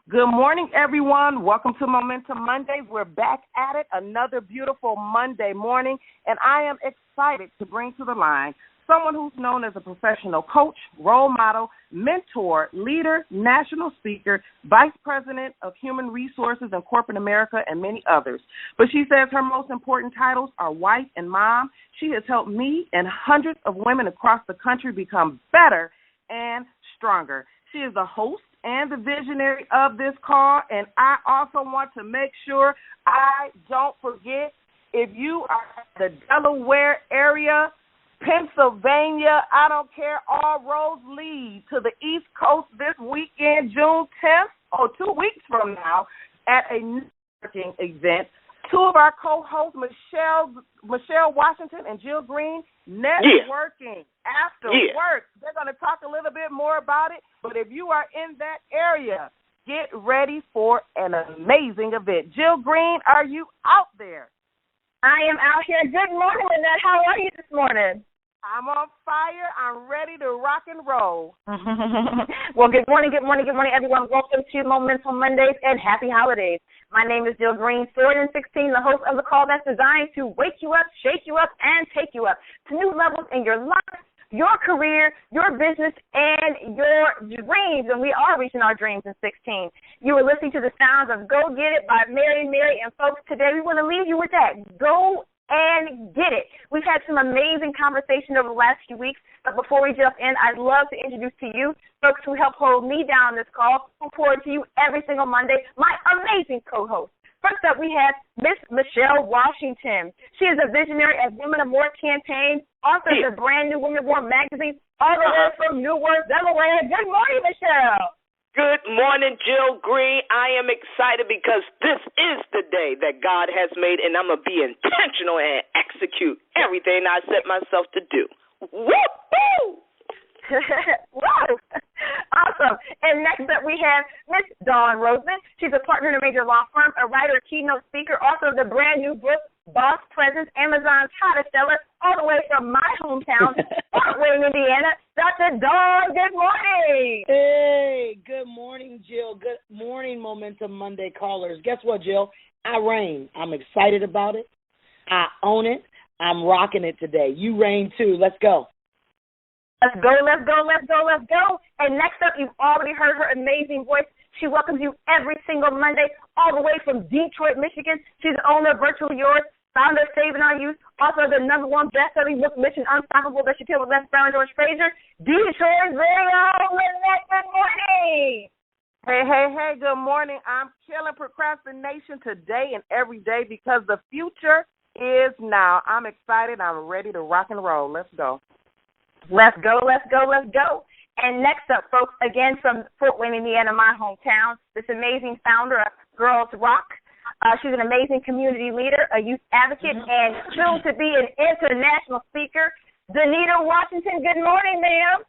Good morning, everyone. Welcome to Momentum Mondays. We're back at it, another beautiful Monday morning, and I am excited to bring to the line someone who's known as a professional coach, role model, mentor, leader, national speaker, vice president of human resources in corporate America, and many others. But she says her most important titles are wife and mom. She has helped me and hundreds of women across the country become better and stronger. She is the host and the visionary of this call, and I also want to make sure I don't forget, if you are in the Delaware area, Pennsylvania, I don't care, all roads lead to the East Coast this weekend, June 10th, or 2 weeks from now, at a networking event. Two of our co-hosts, Michelle Washington and Jill Green, networking after work. They're going to talk a little bit more about it, but if you are in that area, get ready for an amazing event. Jill Green, are you out there? I am out here. Good morning, Lynette. How are you this morning? I'm on fire. I'm ready to rock and roll. Well, good morning, everyone. Welcome to Momentum Mondays and happy holidays. My name is Jill Green, 416, the host of the call that's designed to wake you up, shake you up, and take you up to new levels in your life, your career, your business, and your dreams. And we are reaching our dreams in 16. You are listening to the sounds of Go Get It by Mary. And folks, today we want to leave you with that. Go and get it. We've had some amazing conversation over the last few weeks, but before we jump in, I'd love to introduce to you folks who help hold me down this call, who forward to you every single Monday, my amazing co-host. First up, we have Miss Michelle Washington. She is a visionary of Women of War campaign, author of the brand new Women of War magazine, all the way from Newark, Delaware. Good morning, Michelle. Good morning, Jill Green. I am excited because this is the day that God has made, and I'm going to be intentional and execute everything I set myself to do. Woo-hoo! Wow. Awesome. And next up we have Miss Dawn Roseman. She's a partner in a major law firm, a writer, a keynote speaker, author of the brand new book, Boss Presence, Amazon's hottest seller, all the way from my hometown, Fort Wayne, Indiana. Dr. Dawn, good morning. Hey, good morning, Jill. Good morning, Momentum Monday callers. Guess what, Jill? I reign. I'm excited about it. I own it. I'm rocking it today. You reign too. Let's go. Let's go. And next up, you've already heard her amazing voice. She welcomes you every single Monday, all the way from Detroit, Michigan. She's the owner of Virtually Yours, founder of Saving Our Youth, author of the #1 best-selling book, Mission Unstoppable, that she killed with Les Brown and George Fraser. Detroit's very own Lynette, good morning. Hey, good morning. I'm killing procrastination today and every day because the future is now. I'm excited. I'm ready to rock and roll. Let's go. Let's go. And next up, folks, again from Fort Wayne, Indiana, my hometown, this amazing founder of Girls Rock. She's an amazing community leader, a youth advocate, and soon to be an international speaker. Danita Washington, good morning, ma'am.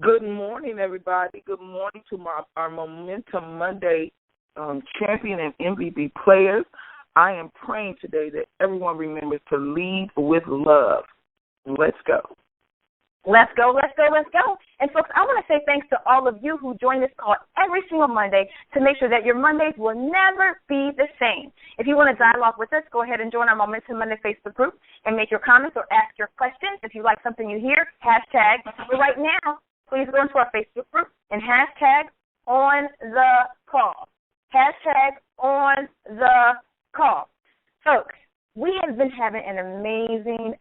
Good morning, everybody. Good morning to our Momentum Monday champion and MVP players. I am praying today that everyone remembers to lead with love. Let's go. Let's go. And, folks, I want to say thanks to all of you who join this call every single Monday to make sure that your Mondays will never be the same. If you want to dialogue with us, go ahead and join our Momentum Monday Facebook group and make your comments or ask your questions. If you like something you hear, hashtag. But right now, please go into our Facebook group and hashtag on the call. Hashtag on the call. Folks, we have been having an amazing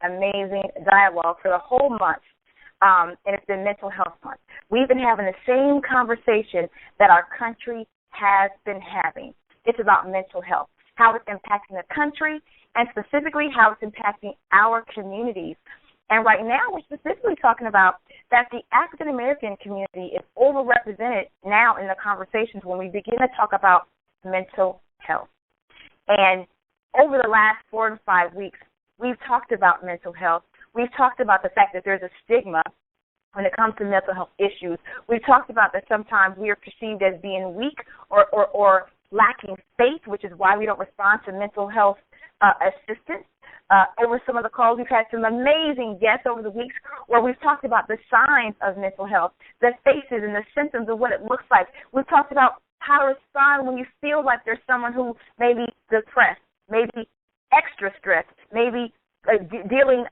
dialogue for the whole month. And it's been Mental Health Month. We've been having the same conversation that our country has been having. It's about mental health, how it's impacting the country, and specifically how it's impacting our communities. And right now we're specifically talking about that the African-American community is overrepresented now in the conversations when we begin to talk about mental health. And over the last 4 to 5 weeks, we've talked about mental health. We've talked about the fact that there's a stigma when it comes to mental health issues. We've talked about that sometimes we are perceived as being weak or lacking faith, which is why we don't respond to mental health assistance. Over some of the calls, we've had some amazing guests over the weeks where we've talked about the signs of mental health, the faces and the symptoms of what it looks like. We've talked about how to respond when you feel like there's someone who may be depressed, maybe extra stressed, maybe dealing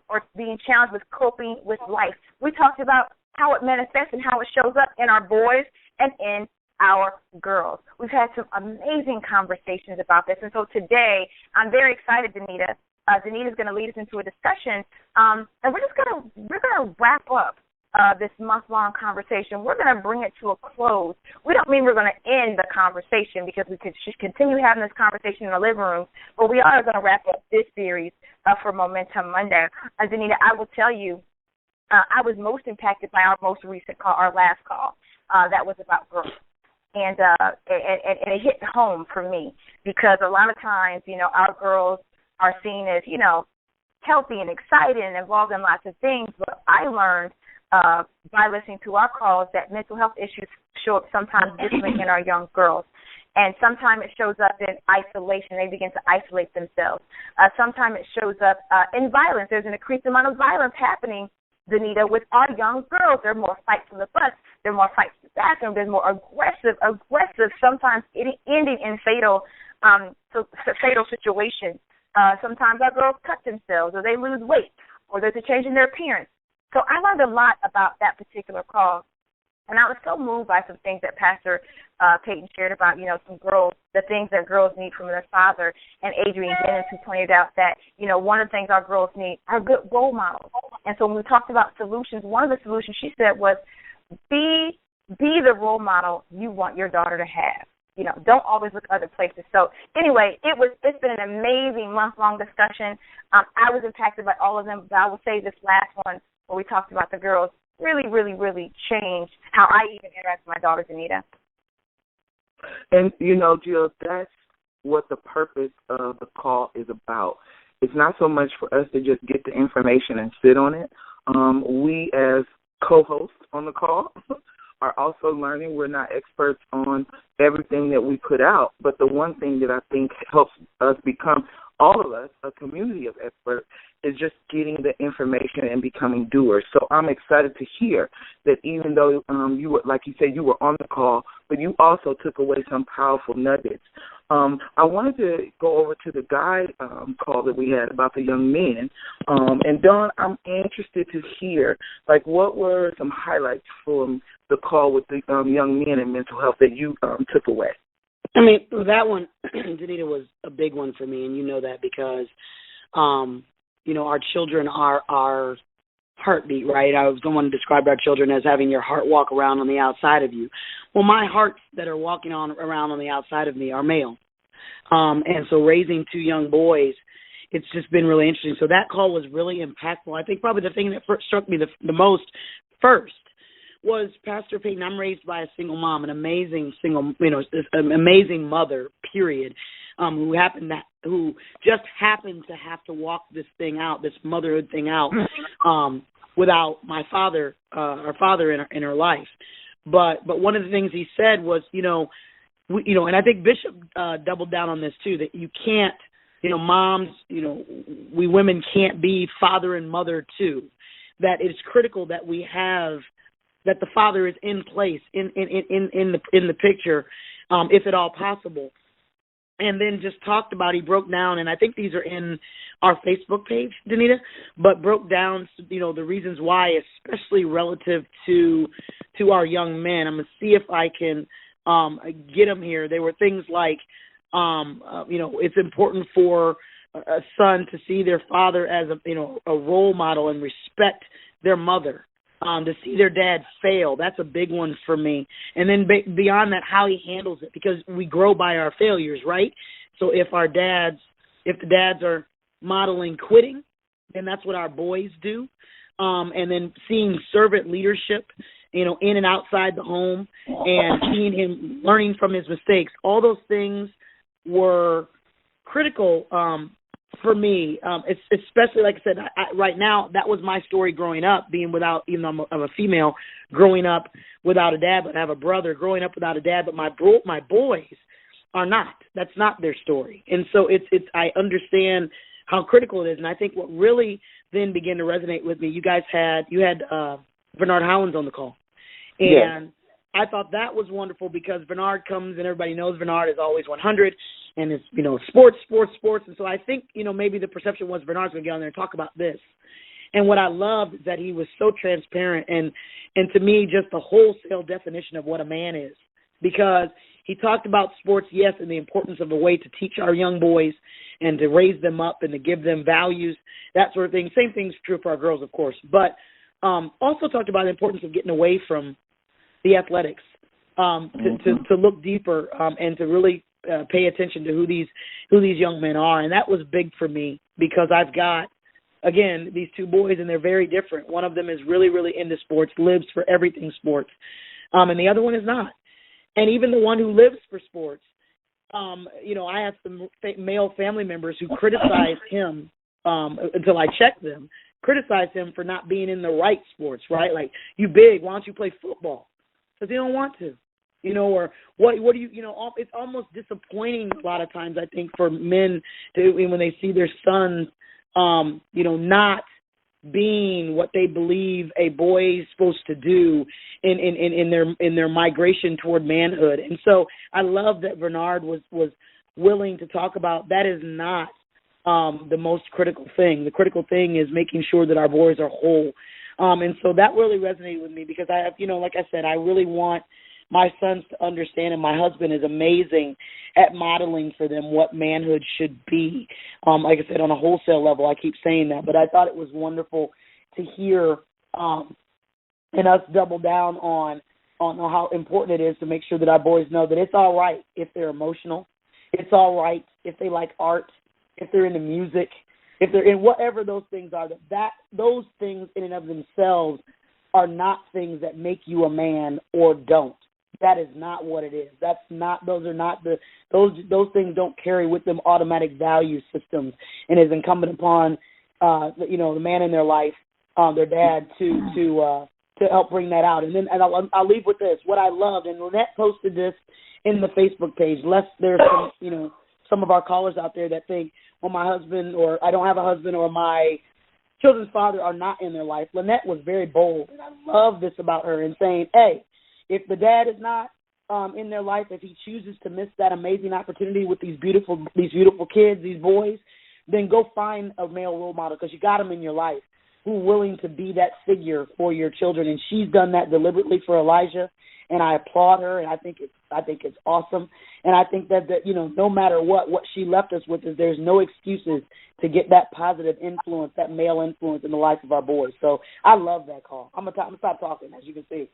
or being challenged with coping with life. We talked about how it manifests and how it shows up in our boys and in our girls. We've had some amazing conversations about this, and so today I'm very excited, Danita. Danita's going to lead us into a discussion, and we're gonna wrap up this month-long conversation. We're going to bring it to a close. We don't mean we're going to end the conversation because we could just continue having this conversation in the living room, but we are going to wrap up this series for Momentum Monday. Danita, I will tell you, I was most impacted by our most recent call, our last call, that was about growth. And it hit home for me because a lot of times, our girls are seen as, healthy and excited and involved in lots of things. But I learned by listening to our calls that mental health issues show up sometimes differently in our young girls. And sometimes it shows up in isolation. They begin to isolate themselves. Sometimes it shows up in violence. There's an increased amount of violence happening, Danita, with our young girls. There are more fights on the bus. There are more fights in the bathroom. There's more aggressive, sometimes ending in fatal situations. Sometimes our girls cut themselves or they lose weight or there's a change in their appearance. So I learned a lot about that particular call. And I was so moved by some things that Pastor Peyton shared about, some girls, the things that girls need from their father. And Adrienne Dennis, who pointed out that, one of the things our girls need are good role models. And so when we talked about solutions, one of the solutions she said was be the role model you want your daughter to have. Don't always look other places. So anyway, it's been an amazing month-long discussion. I was impacted by all of them, but I will say this last one where we talked about the girls really, really, really changed how I even interact with my daughters, Anita. And, Jill, that's what the purpose of the call is about. It's not so much for us to just get the information and sit on it. We as co-hosts on the call are also learning. We're not experts on everything that we put out, but the one thing that I think helps us become, all of us, a community of experts, is just getting the information and becoming doers. So I'm excited to hear that even though you were, like you said, you were on the call, but you also took away some powerful nuggets. I wanted to go over to the guide call that we had about the young men. And, Dawn, I'm interested to hear, what were some highlights from the call with the young men and mental health that you took away? I mean, that one, Danita, was a big one for me, and you know that because, our children are our heartbeat, right? I was going to describe our children as having your heart walk around on the outside of you. Well, my hearts that are walking around on the outside of me are male. And so raising two young boys, it's just been really interesting. So that call was really impactful. I think probably the thing that struck me the most first was Pastor Peyton. I'm raised by a single mom, an amazing an amazing mother, period, who just happened to have to walk this thing out, this motherhood thing out, without my father, our father in her life. But one of the things he said was, and I think Bishop doubled down on this too, that you can't, moms, we women can't be father and mother too. That it's critical that we have, that the father is in place in the picture, if at all possible. And then just talked about, he broke down, and I think these are in our Facebook page, Danita, but broke down, the reasons why, especially relative to our young men. I'm going to see if I can get them here. They were things like, it's important for a son to see their father as a role model and respect their mother. To see their dad fail, that's a big one for me. And then beyond that, how he handles it, because we grow by our failures, right? So if the dads are modeling quitting, then that's what our boys do. And then seeing servant leadership, in and outside the home, and seeing him learning from his mistakes, all those things were critical for me, it's especially, like I said, right now, that was my story growing up, being without, even though I'm a female, growing up without a dad, but I have a brother, growing up without a dad, but my boys are not. That's not their story. And so I understand how critical it is. And I think what really then began to resonate with me, you had Bernard Howlands on the call. And I thought that was wonderful because Bernard comes, and everybody knows Bernard is always 100, and it's, sports. And so I think, maybe the perception was Bernard's going to get on there and talk about this. And what I loved is that he was so transparent and to me, just the wholesale definition of what a man is, because he talked about sports, yes, and the importance of a way to teach our young boys and to raise them up and to give them values, that sort of thing. Same thing's true for our girls, of course. But also talked about the importance of getting away from the athletics, to look deeper and to really pay attention to who these young men are. And that was big for me because I've got, again, these two boys, and they're very different. One of them is really, really into sports, lives for everything sports, and the other one is not. And even the one who lives for sports, I have some male family members who criticized him until I checked them, criticized him for not being in the right sports, right? Like, you big, why don't you play football? Because they don't want to, or what do you, it's almost disappointing a lot of times, I think, for men when they see their sons, not being what they believe a boy is supposed to do in their migration toward manhood. And so I love that Bernard was willing to talk about that is not the most critical thing. The critical thing is making sure that our boys are whole. And so that really resonated with me because I have, like I said, I really want my sons to understand, and my husband is amazing at modeling for them what manhood should be. Like I said, on a wholesale level, I keep saying that, but I thought it was wonderful to hear and us double down on how important it is to make sure that our boys know that it's all right if they're emotional. It's all right if they like art, if they're into music, if they're in whatever those things are, that those things in and of themselves are not things that make you a man or don't. That is not what it is. Those things don't carry with them automatic value systems, and is incumbent upon the man in their life, their dad, to help bring that out. And I'll leave with this. What I loved, and Lynette posted this in the Facebook page. Lest there's some of our callers out there that think, well, my husband, or I don't have a husband, or my children's father are not in their life. Lynette was very bold, and I love this about her in saying, hey, if the dad is not in their life, if he chooses to miss that amazing opportunity with these beautiful kids, these boys, then go find a male role model, because you got them in your life who's willing to be that figure for your children. And she's done that deliberately for Elijah, and I applaud her, and I think it's awesome. And I think that no matter what she left us with is there's no excuses to get that positive influence, that male influence in the life of our boys. So I love that call. I'm gonna stop talking, as you can see.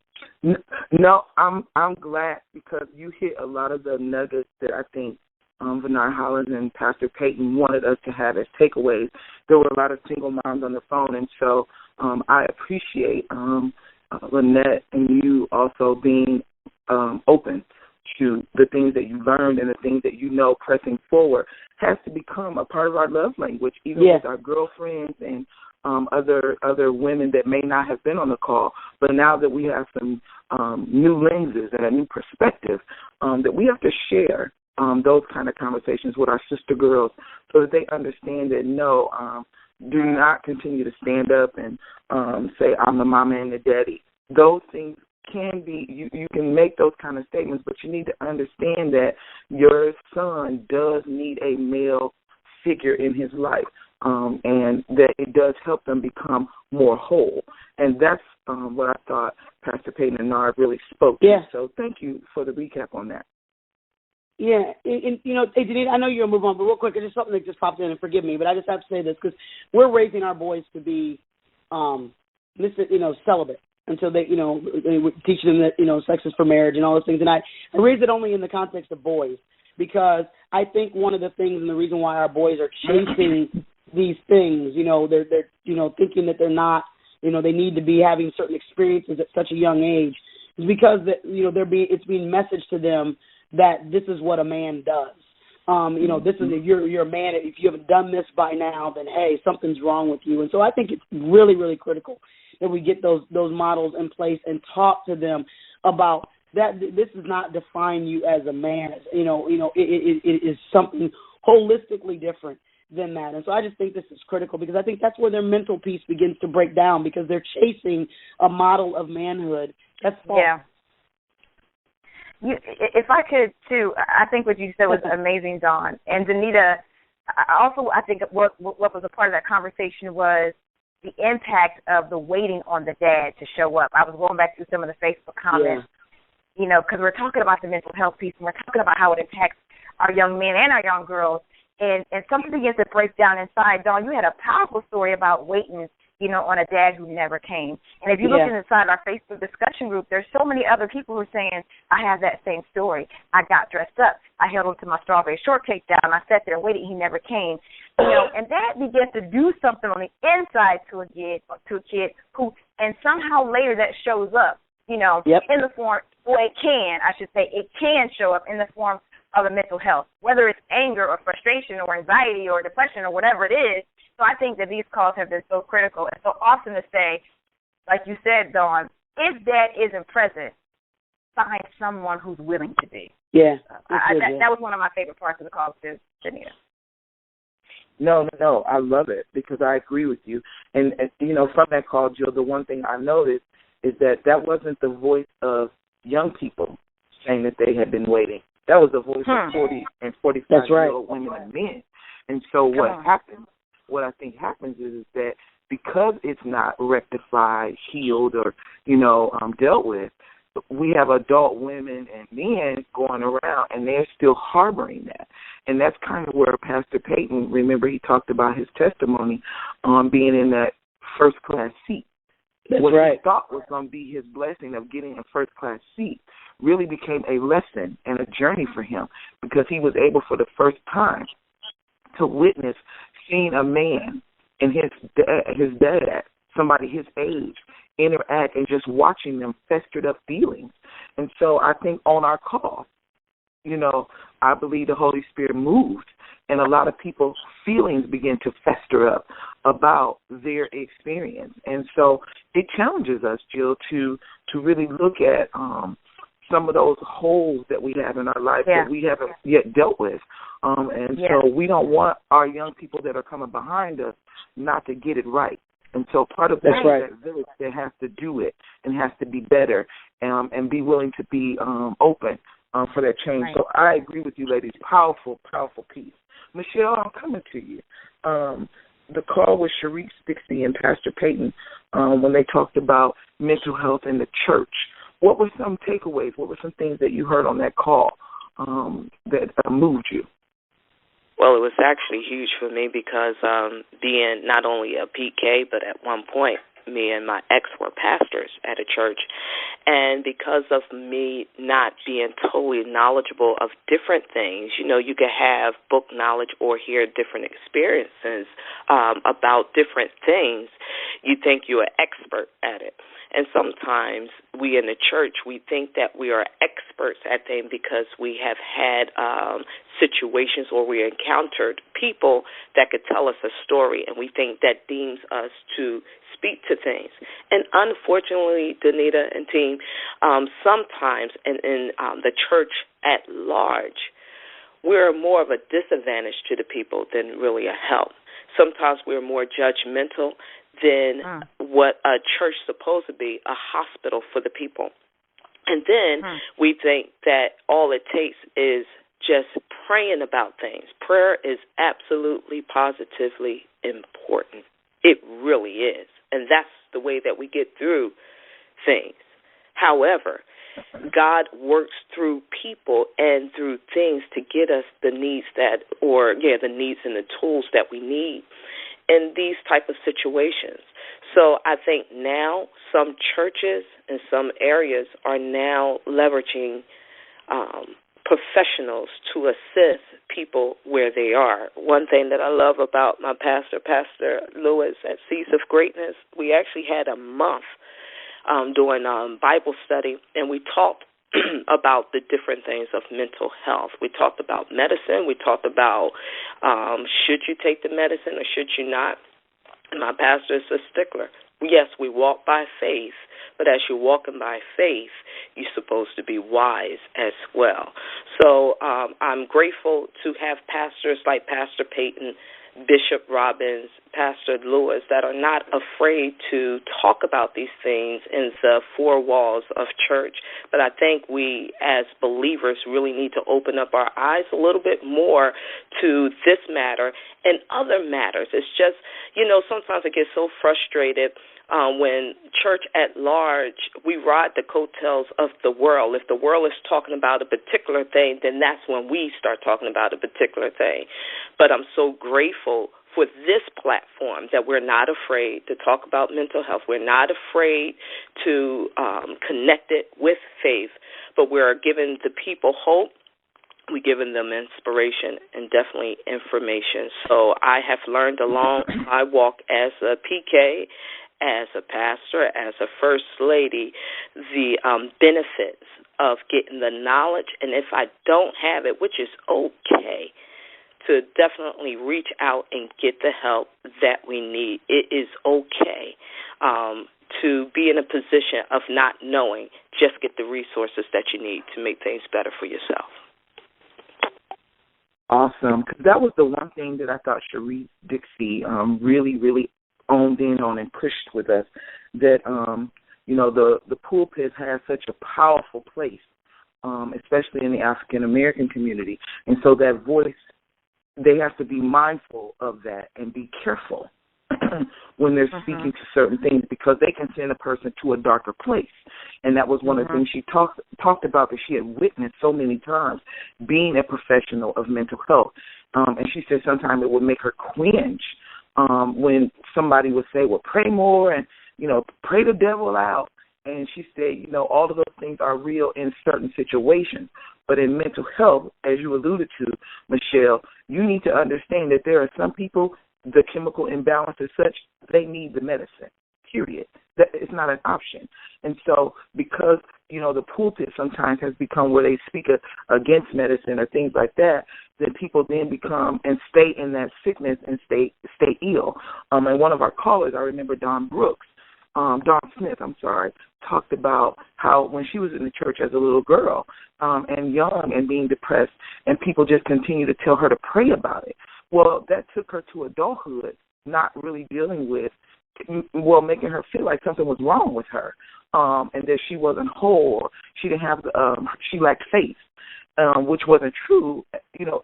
No, I'm glad, because you hit a lot of the nuggets that I think Bernard Hollins and Pastor Peyton wanted us to have as takeaways. There were a lot of single moms on the phone, and so I appreciate Lynette and you also being open to the things that you learned and the things that pressing forward has to become a part of our love language, even with our girlfriends and other women that may not have been on the call. But now that we have some new lenses and a new perspective, that we have to share those kind of conversations with our sister girls so that they understand that do not continue to stand up and say, I'm the mama and the daddy. Those things can be, you can make those kind of statements, but you need to understand that your son does need a male figure in his life, and that it does help them become more whole. And that's what I thought Pastor Peyton and Nard really spoke to. So thank you for the recap on that. Yeah, and hey, Denise, I know you're going to move on, but real quick, it's just something that just popped in, and forgive me, but I just have to say this, because we're raising our boys to be, celibate until they, teach them that, sex is for marriage and all those things. And I raise it only in the context of boys, because I think one of the things and the reason why our boys are chasing these things, they're, thinking that they're not, they need to be having certain experiences at such a young age, is because that, it's being messaged to them that this is what a man does. This is, if you're a man, if you haven't done this by now, then hey, something's wrong with you. And so I think it's really, really critical that we get those models in place and talk to them about that. This does not define you as a man. It is something holistically different than that. And so I just think this is critical, because I think that's where their mental piece begins to break down, because they're chasing a model of manhood that's false. Yeah. if I could too, I think what you said was amazing, Dawn. And Danita, I think what was a part of that conversation was the impact of the waiting on the dad to show up. I was going back through some of the Facebook comments, because we're talking about the mental health piece, and we're talking about how it impacts our young men and our young girls. And something begins to break down inside. Dawn, you had a powerful story about waiting, on a dad who never came. And if you look inside our Facebook discussion group, there's so many other people who are saying, I have that same story. I got dressed up. I held on to my strawberry shortcake down. I sat there waiting. He never came. And that begins to do something on the inside to a kid who, and somehow later that shows up, in the form, it can show up in the form of a mental health, whether it's anger or frustration or anxiety or depression or whatever it is. So I think that these calls have been so critical and so awesome to say, like you said, Dawn, if dad isn't present, find someone who's willing to be. Yeah. That was one of my favorite parts of the call too, Janita. No, I love it because I agree with you. And from that call, Jill, the one thing I noticed is that wasn't the voice of young people saying that they had been waiting. That was the voice of 40 and 45-year-old women and men. And so what I think happens is that because it's not rectified, healed, or, dealt with, we have adult women and men going around, and they're still harboring that. And that's kind of where Pastor Peyton, remember he talked about his testimony on being in that first-class seat. That's what right. he thought was going to be his blessing of getting a first-class seat really became a lesson and a journey for him because he was able for the first time to witness seeing a man and his dad, somebody his age, interact and just watching them festered up feelings. And so I think on our call, I believe the Holy Spirit moved and a lot of people's feelings begin to fester up about their experience. And so it challenges us, Jill, to really look at some of those holes that we have in our life that we haven't yet dealt with. So we don't want our young people that are coming behind us not to get it right. And so part of that is that village that has to do it and has to be better and be willing to be open for that change. Right. So I agree with you, ladies. Powerful, powerful piece. Michelle, I'm coming to you. The call with Sharice Stixie and Pastor Peyton when they talked about mental health in the church. What were some takeaways? What were some things that you heard on that call that moved you? Well, it was actually huge for me because being not only a PK, but at one point, me and my ex were pastors at a church. And because of me not being totally knowledgeable of different things, you could have book knowledge or hear different experiences about different things. You think you're an expert at it. And sometimes we in the church, we think that we are experts at things because we have had situations or we encountered people that could tell us a story, and we think that deems us to speak to things. And unfortunately, Danita and team, sometimes in the church at large, we're more of a disadvantage to the people than really a help. Sometimes we're more judgmental than what a church is supposed to be, a hospital for the people. And then we think that all it takes is just praying about things. Prayer is absolutely, positively important. It really is. And that's the way that we get through things. However, God works through people and through things to get us the needs the needs and the tools that we need in these type of situations. So I think now some churches and some areas are now leveraging professionals to assist people where they are. One thing that I love about my pastor, Pastor Lewis at Seeds of Greatness, we actually had a month doing Bible study, and we talked about the different things of mental health. We talked about medicine. We talked about should you take the medicine or should you not. And my pastor is a stickler. Yes, we walk by faith, but as you're walking by faith, you're supposed to be wise as well. So I'm grateful to have pastors like Pastor Peyton, Bishop Robbins, Pastor Lewis, that are not afraid to talk about these things in the four walls of church. But I think we as believers really need to open up our eyes a little bit more to this matter and other matters. It's just, sometimes I get so frustrated when church at large, we ride the coattails of the world. If the world is talking about a particular thing, then that's when we start talking about a particular thing. But I'm so grateful for this platform that we're not afraid to talk about mental health. We're not afraid to connect it with faith, but we're giving the people hope. We're giving them inspiration and definitely information. So I have learned along my walk as a PK, as a pastor, as a first lady, the benefits of getting the knowledge. And if I don't have it, which is okay, to definitely reach out and get the help that we need. It is okay to be in a position of not knowing. Just get the resources that you need to make things better for yourself. Awesome. 'Cause that was the one thing that I thought Sharice Dixie really, really owned in on and pushed with us, that, the pulpit has such a powerful place, especially in the African-American community. And so that voice, they have to be mindful of that and be careful when they're speaking to certain things, because they can send a person to a darker place. And that was one of the things she talked about, that she had witnessed so many times, being a professional of mental health. And she said sometimes it would make her cringe when somebody would say, well, pray more and, pray the devil out. And she said, all of those things are real in certain situations. But in mental health, as you alluded to, Michelle, you need to understand that there are some people, the chemical imbalance is such, they need the medicine, period. That it's not an option. And so because, the pulpit sometimes has become where they speak against medicine or things like that, then people then become and stay in that sickness and stay ill. And one of our callers, I remember Dawn Smith, talked about how when she was in the church as a little girl and young and being depressed, and people just continue to tell her to pray about it. Well, that took her to adulthood, not really dealing with, making her feel like something was wrong with her, and that she wasn't whole, or she didn't have, she lacked faith, which wasn't true,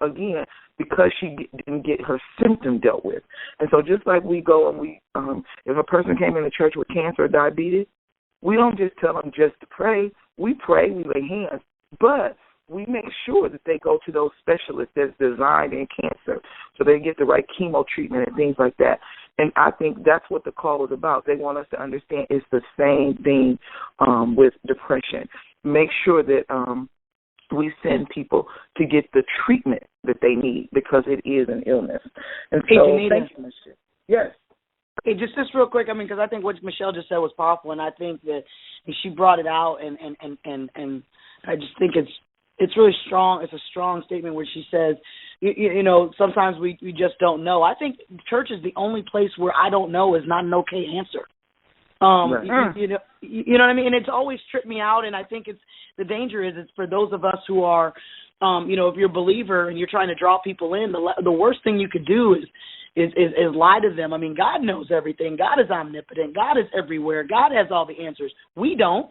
again, because she didn't get her symptom dealt with. And so just like we go and we, if a person came into church with cancer or diabetes, we don't just tell them just to pray. We pray, we lay hands, but we make sure that they go to those specialists that's designed in cancer, so they get the right chemo treatment and things like that. And I think that's what the call is about. They want us to understand it's the same thing with depression. Make sure that we send people to get the treatment that they need, because it is an illness. And so, thank you, Michelle. Yes. Hey, just real quick, because I think what Michelle just said was powerful, and I think that she brought it out, and I just think it's really strong. It's a strong statement where she says, sometimes we just don't know. I think church is the only place where I don't know is not an okay answer. Right. You know what I mean? And it's always tripped me out, and I think the danger is it's for those of us who are, if you're a believer and you're trying to draw people in, the worst thing you could do is lie to them. God knows everything. God is omnipotent. God is everywhere. God has all the answers. We don't.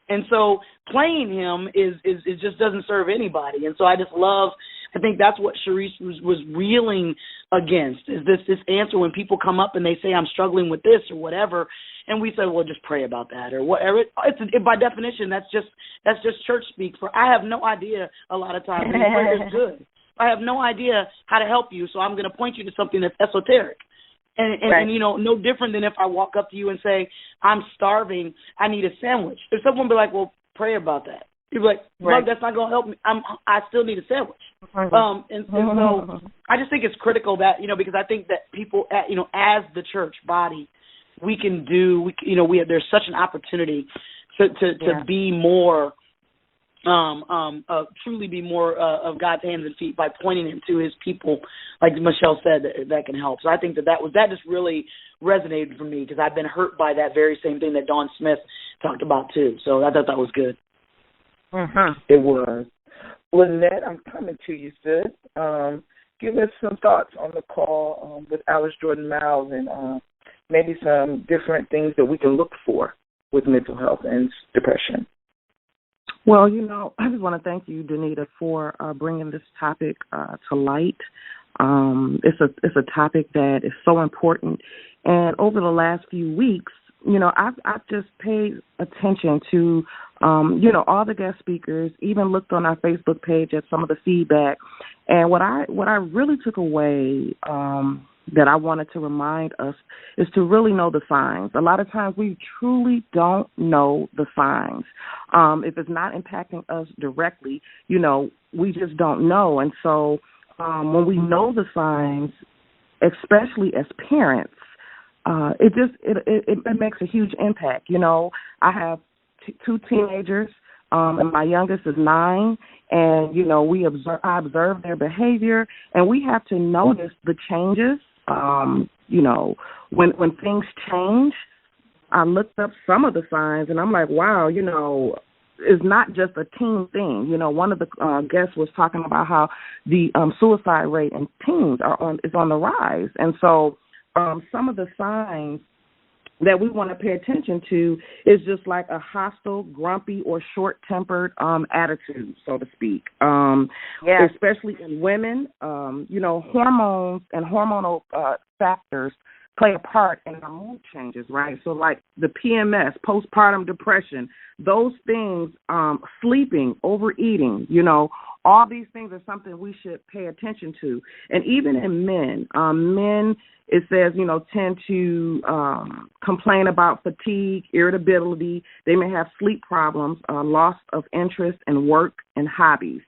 And so playing him is just doesn't serve anybody. And so I think that's what Sharice was reeling against, is this answer when people come up and they say, I'm struggling with this or whatever, and we say, well, just pray about that or whatever. By definition, that's just church speak. For I have no idea a lot of times. Prayer is good. I have no idea how to help you, so I'm going to point you to something that's esoteric. And right. No different than if I walk up to you and say, I'm starving, I need a sandwich. If someone be like, well, pray about that. You'd be like, right. that's not going to help me. I still need a sandwich. And so I just think it's critical that, because I think that people, as the church body, we can do, there's such an opportunity to be more, truly be more of God's hands and feet by pointing him to his people, like Michelle said, that can help. So I think that just really resonated for me, because I've been hurt by that very same thing that Dawn Smith talked about too. So I thought that was good. It was. Lynette, I'm coming to you, sis. give us some thoughts on the call with Alice Jordan Miles and maybe some different things that we can look for with mental health and depression. Well, I just want to thank you, Danita, for bringing this topic to light. It's a topic that is so important. And over the last few weeks, I've just paid attention to, all the guest speakers, even looked on our Facebook page at some of the feedback. And what I really took away that I wanted to remind us is to really know the signs. A lot of times we truly don't know the signs. If it's not impacting us directly, we just don't know. And so when we know the signs, especially as parents, it makes a huge impact. I have two teenagers, and my youngest is 9, and I observe their behavior, and we have to notice the changes. When things change, I looked up some of the signs, and I'm like, wow, it's not just a teen thing. One of the guests was talking about how the suicide rate in teens is on the rise, and so some of the signs that we want to pay attention to is just like a hostile, grumpy, or short-tempered attitude, so to speak. Especially in women, hormones and hormonal factors play a part in our mood changes, right? So like the PMS, postpartum depression, those things, sleeping, overeating, all these things are something we should pay attention to. And even in men, it says, tend to complain about fatigue, irritability. They may have sleep problems, loss of interest in work and hobbies.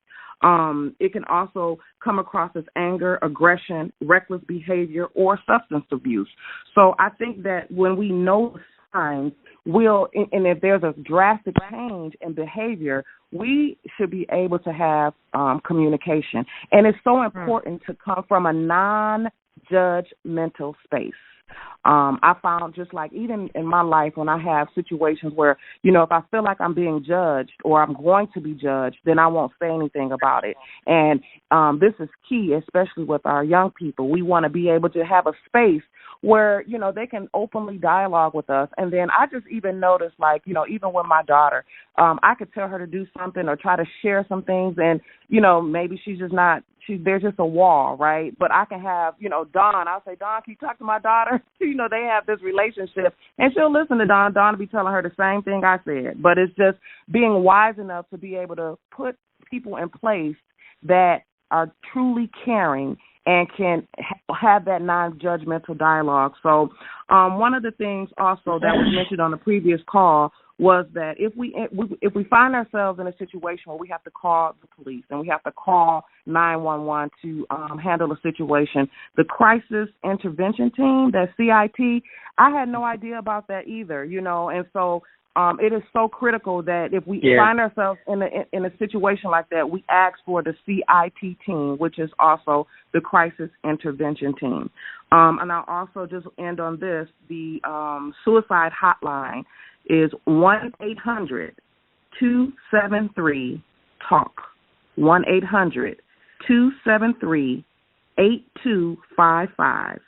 It can also come across as anger, aggression, reckless behavior, or substance abuse. So I think that when we know the signs, and if there's a drastic change in behavior, we should be able to have communication. And it's so important to come from a non-judgmental space. I found just like even in my life when I have situations where, if I feel like I'm being judged or I'm going to be judged, then I won't say anything about it. And this is key, especially with our young people. We want to be able to have a space where, they can openly dialogue with us. And then I just even noticed, like, even with my daughter, I could tell her to do something or try to share some things and, maybe she's just not, there's just a wall, right? But I can have, Dawn, I'll say, Dawn, can you talk to my daughter? They have this relationship, and she'll listen to Dawn. Dawn will be telling her the same thing I said. But it's just being wise enough to be able to put people in place that are truly caring and can have that non-judgmental dialogue. So one of the things also that was mentioned on the previous call was that if we find ourselves in a situation where we have to call the police and we have to call 911 to handle a situation, the crisis intervention team, that CIT, I had no idea about that either, and so it is so critical that if we find ourselves in a situation like that, we ask for the CIT team, which is also the crisis intervention team. And I'll also just end on this, the suicide hotline is 1-800-273-TALK, 1-800-273-8255.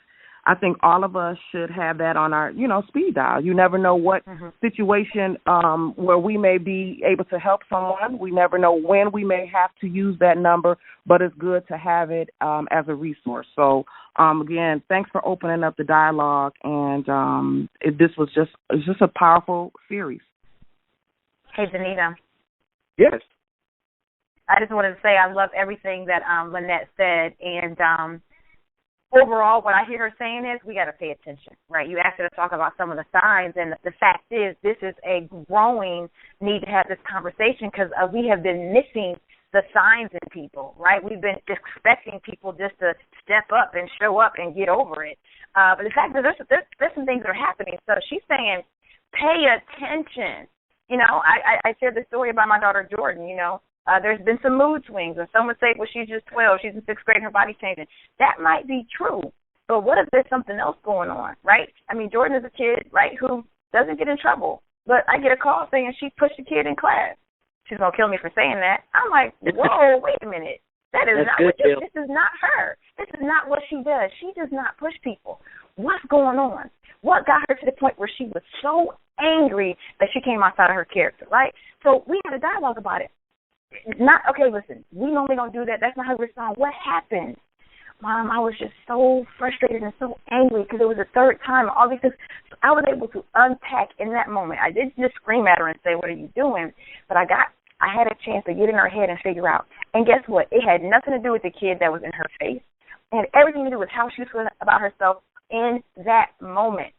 I think all of us should have that on our, speed dial. You never know what situation where we may be able to help someone. We never know when we may have to use that number, but it's good to have it as a resource. So, again, thanks for opening up the dialogue, and this was just a powerful series. Hey, Danita. Yes. I just wanted to say I love everything that Lynette said, and overall, what I hear her saying is we got to pay attention, right? You asked her to talk about some of the signs, and the fact is this is a growing need to have this conversation because we have been missing the signs in people, right? We've been expecting people just to step up and show up and get over it. But the fact is there's some things that are happening. So she's saying pay attention. I shared the story about my daughter Jordan, there's been some mood swings, and some would say, well, she's just 12, she's in 6th grade, and her body's changing. That might be true, but what if there's something else going on, right? I mean, Jordan is a kid, right, who doesn't get in trouble, but I get a call saying she pushed a kid in class. She's going to kill me for saying that. I'm like, whoa, wait a minute. That is That's not good, what Jill. this is not her. This is not what she does. She does not push people. What's going on? What got her to the point where she was so angry that she came outside of her character, right? So we had a dialogue about it. Not, okay, listen, we normally don't do that. That's not how we respond. What happened? Mom, I was just so frustrated and so angry because it was the third time. All these things. So I was able to unpack in that moment. I didn't just scream at her and say, what are you doing? But I had a chance to get in her head and figure out. And guess what? It had nothing to do with the kid that was in her face. It had everything to do with how she was feeling about herself in that moment.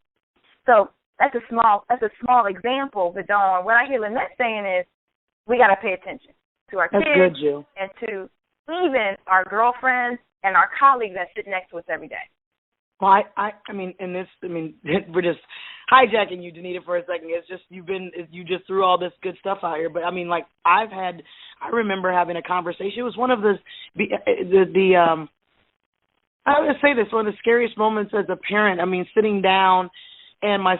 So that's a small example, but Dawn, what I hear Lynette saying is we got to pay attention to our That's kids good, Jill. and to even our girlfriends and our colleagues that sit next to us every day. Well, I mean, we're just hijacking you, Danita, for a second. It's just you just threw all this good stuff out here. But I mean, like I remember having a conversation. It was one of I would say this, one of the scariest moments as a parent. I mean, sitting down and my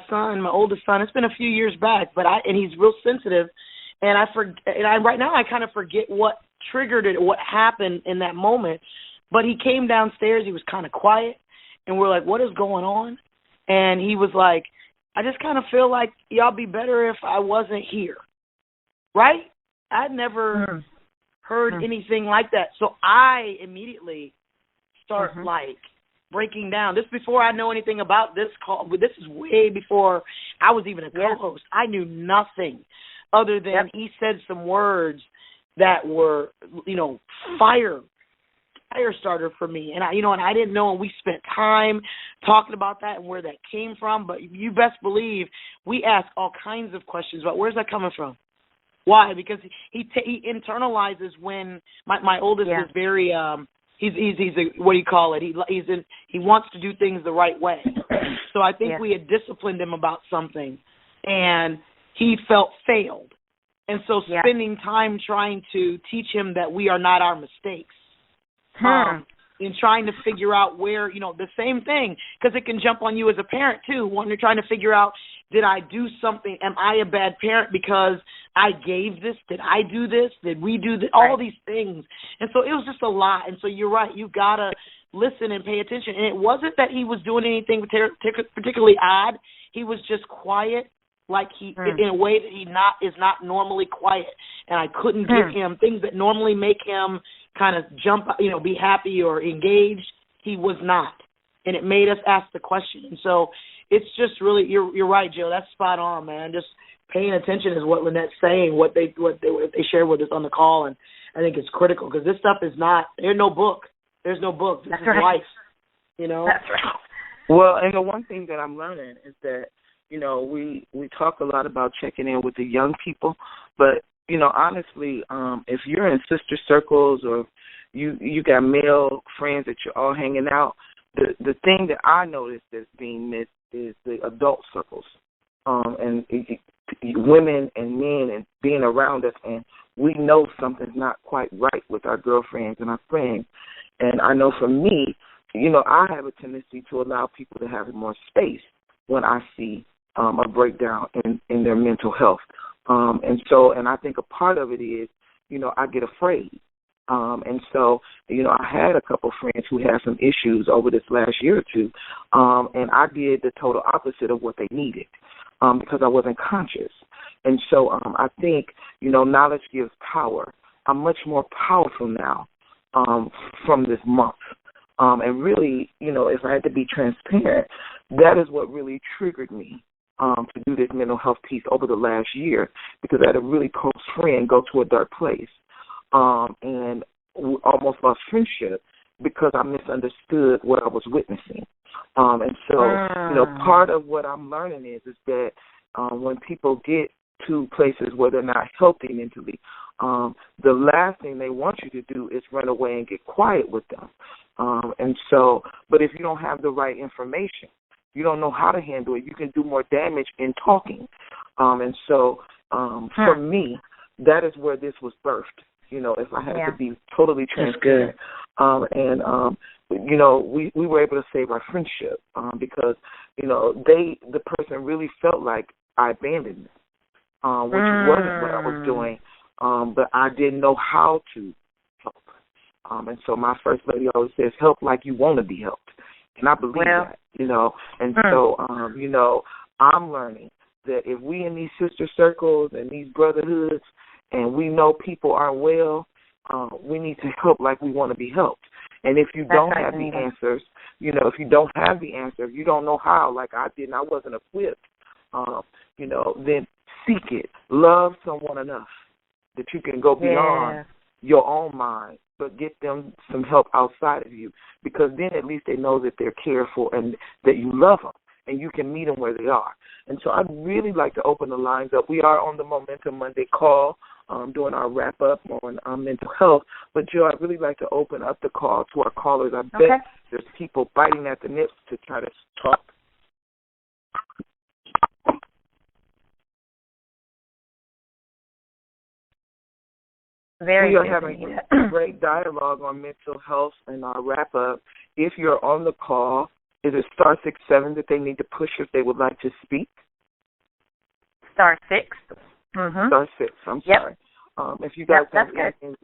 oldest son, it's been a few years back, and he's real sensitive. And right now I kind of forget what triggered it, what happened in that moment. But he came downstairs. He was kind of quiet, and we're like, "What is going on?" And he was like, "I just kind of feel like y'all be better if I wasn't here." Right? I'd never heard anything like that, so I immediately start like breaking down. This before I know anything about this call. This is way before I was even a co-host. I knew nothing other than he said some words that were, fire starter for me. And I didn't know, and we spent time talking about that and where that came from. But you best believe we asked all kinds of questions about where's that coming from? Why? Because he internalizes when my oldest is very he's a, what do you call it? He wants to do things the right way. So I think we had disciplined him about something, and he felt failed. And so spending time trying to teach him that we are not our mistakes, and trying to figure out where, the same thing, because it can jump on you as a parent too, when you're trying to figure out, did I do something? Am I a bad parent because I gave this? Did I do this? Did we do this? All these things. And so it was just a lot. And so you're right. You got to listen and pay attention. And it wasn't that he was doing anything particularly odd. He was just quiet, like he in a way that he is not normally quiet. And I couldn't give him things that normally make him kind of jump, be happy or engaged. He was not. And it made us ask the question. And so it's just really, you're right, Jill. That's spot on, man. Just paying attention is what Lynette's saying, what they shared with us on the call, and I think it's critical because this stuff is not. There's no book. There's no book. This is life. That's right. Well, and the one thing that I'm learning is that we talk a lot about checking in with the young people, but honestly, if you're in sister circles or you got male friends that you're all hanging out, the thing that I noticed that's being missed is the adult circles, and women and men and being around us, and we know something's not quite right with our girlfriends and our friends. And I know for me, I have a tendency to allow people to have more space when I see a breakdown in their mental health. And I think a part of it is, I get afraid. And so, I had a couple friends who had some issues over this last year or two, and I did the total opposite of what they needed because I wasn't conscious. And so I think, knowledge gives power. I'm much more powerful now from this month. And really, if I had to be transparent, that is what really triggered me to do this mental health piece over the last year, because I had a really close friend go to a dark place. And almost lost friendship because I misunderstood what I was witnessing. And so, part of what I'm learning is that when people get to places where they're not healthy mentally, the last thing they want you to do is run away and get quiet with them. And so, but if you don't have the right information, you don't know how to handle it, you can do more damage in talking. And so, for me, that is where this was birthed. If I had to be totally transparent. We were able to save our friendship because, the person really felt like I abandoned them, which wasn't what I was doing, but I didn't know how to help. And so my first lady always says, help like you want to be helped. And I believe that, And so, I'm learning that if we in these sister circles and these brotherhoods and we know people aren't well, we need to help like we want to be helped. And if you don't have the answers, if you don't have the answer, if you don't know how, like I did and I wasn't equipped, then seek it. Love someone enough that you can go beyond your own mind, but get them some help outside of you, because then at least they know that they're cared for and that you love them and you can meet them where they are. And so I'd really like to open the lines up. We are on the Momentum Monday call doing our wrap-up on mental health. But, Jill, I'd really like to open up the call to our callers. I bet there's people biting at the nips to try to talk. We are having a great dialogue on mental health in our wrap-up. If you're on the call, is it *67 that they need to push if they would like to speak? *6. Mm-hmm. *6, I'm sorry. If you guys have anything,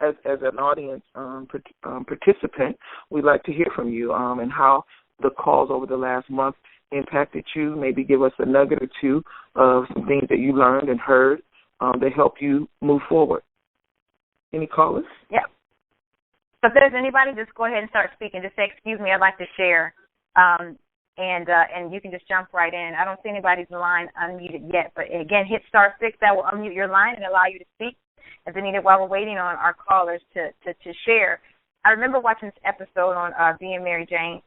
as an audience participant, we'd like to hear from you and how the calls over the last month impacted you. Maybe give us a nugget or two of some things that you learned and heard that help you move forward. Any callers? Yeah. So if there's anybody, just go ahead and start speaking. Just say, excuse me, I'd like to share. And you can just jump right in. I don't see anybody's line unmuted yet. But, again, hit *6. That will unmute your line and allow you to speak. As Anita, while we're waiting on our callers to share, I remember watching this episode on Being Mary Jane.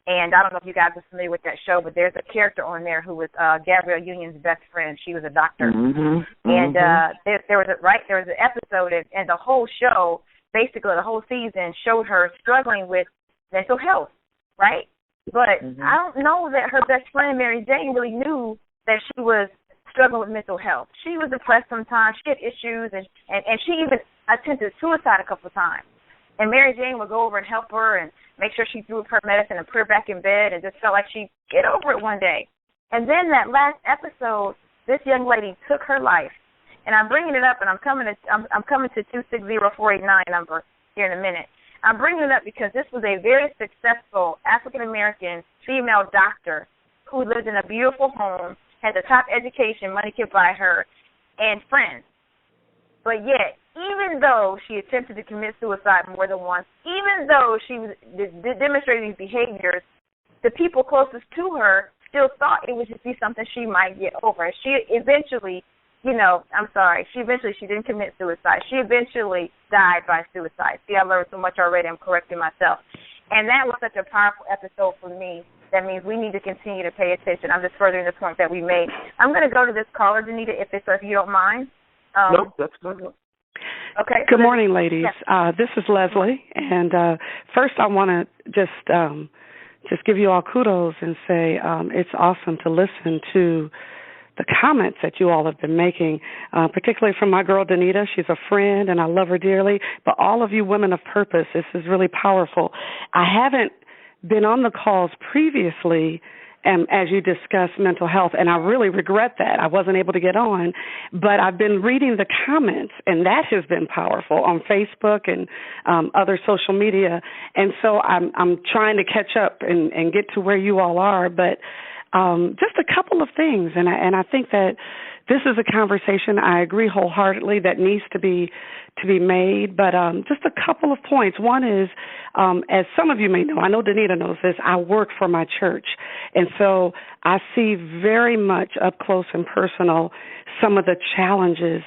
And I don't know if you guys are familiar with that show, but there's a character on there who was Gabrielle Union's best friend. She was a doctor. Mm-hmm. And there was an episode, and the whole show, basically the whole season, showed her struggling with mental health, right? But I don't know that her best friend, Mary Jane, really knew that she was struggling with mental health. She was depressed sometimes. She had issues, and she even attempted suicide a couple of times. And Mary Jane would go over and help her and make sure she threw up her medicine and put her back in bed and just felt like she'd get over it one day. And then that last episode, this young lady took her life. And I'm bringing it up, and I'm coming to 260-489 number here in a minute. I'm bringing it up because this was a very successful African-American female doctor who lived in a beautiful home, had the top education money could buy her, and friends. But yet, even though she attempted to commit suicide more than once, even though she was demonstrating these behaviors, the people closest to her still thought it would just be something she might get over. She eventually, she didn't commit suicide. She eventually died by suicide. See, I learned so much already. I'm correcting myself. And that was such a powerful episode for me. That means we need to continue to pay attention. I'm just furthering the point that we made. I'm going to go to this caller, Danita, if you don't mind. Nope, that's good. Okay. Good morning, ladies. This is Leslie, and first I want to just give you all kudos and say it's awesome to listen to the comments that you all have been making, particularly from my girl Danita. She's a friend, and I love her dearly. But all of you women of purpose, this is really powerful. I haven't been on the calls previously as you discuss mental health, and I really regret that. I wasn't able to get on, but I've been reading the comments, and that has been powerful on Facebook and other social media, and so I'm trying to catch up and get to where you all are, but just a couple of things, and I think that this is a conversation I agree wholeheartedly that needs to be made, but just a couple of points. One is, as some of you may know, I know Danita knows this, I work for my church, and so I see very much up close and personal some of the challenges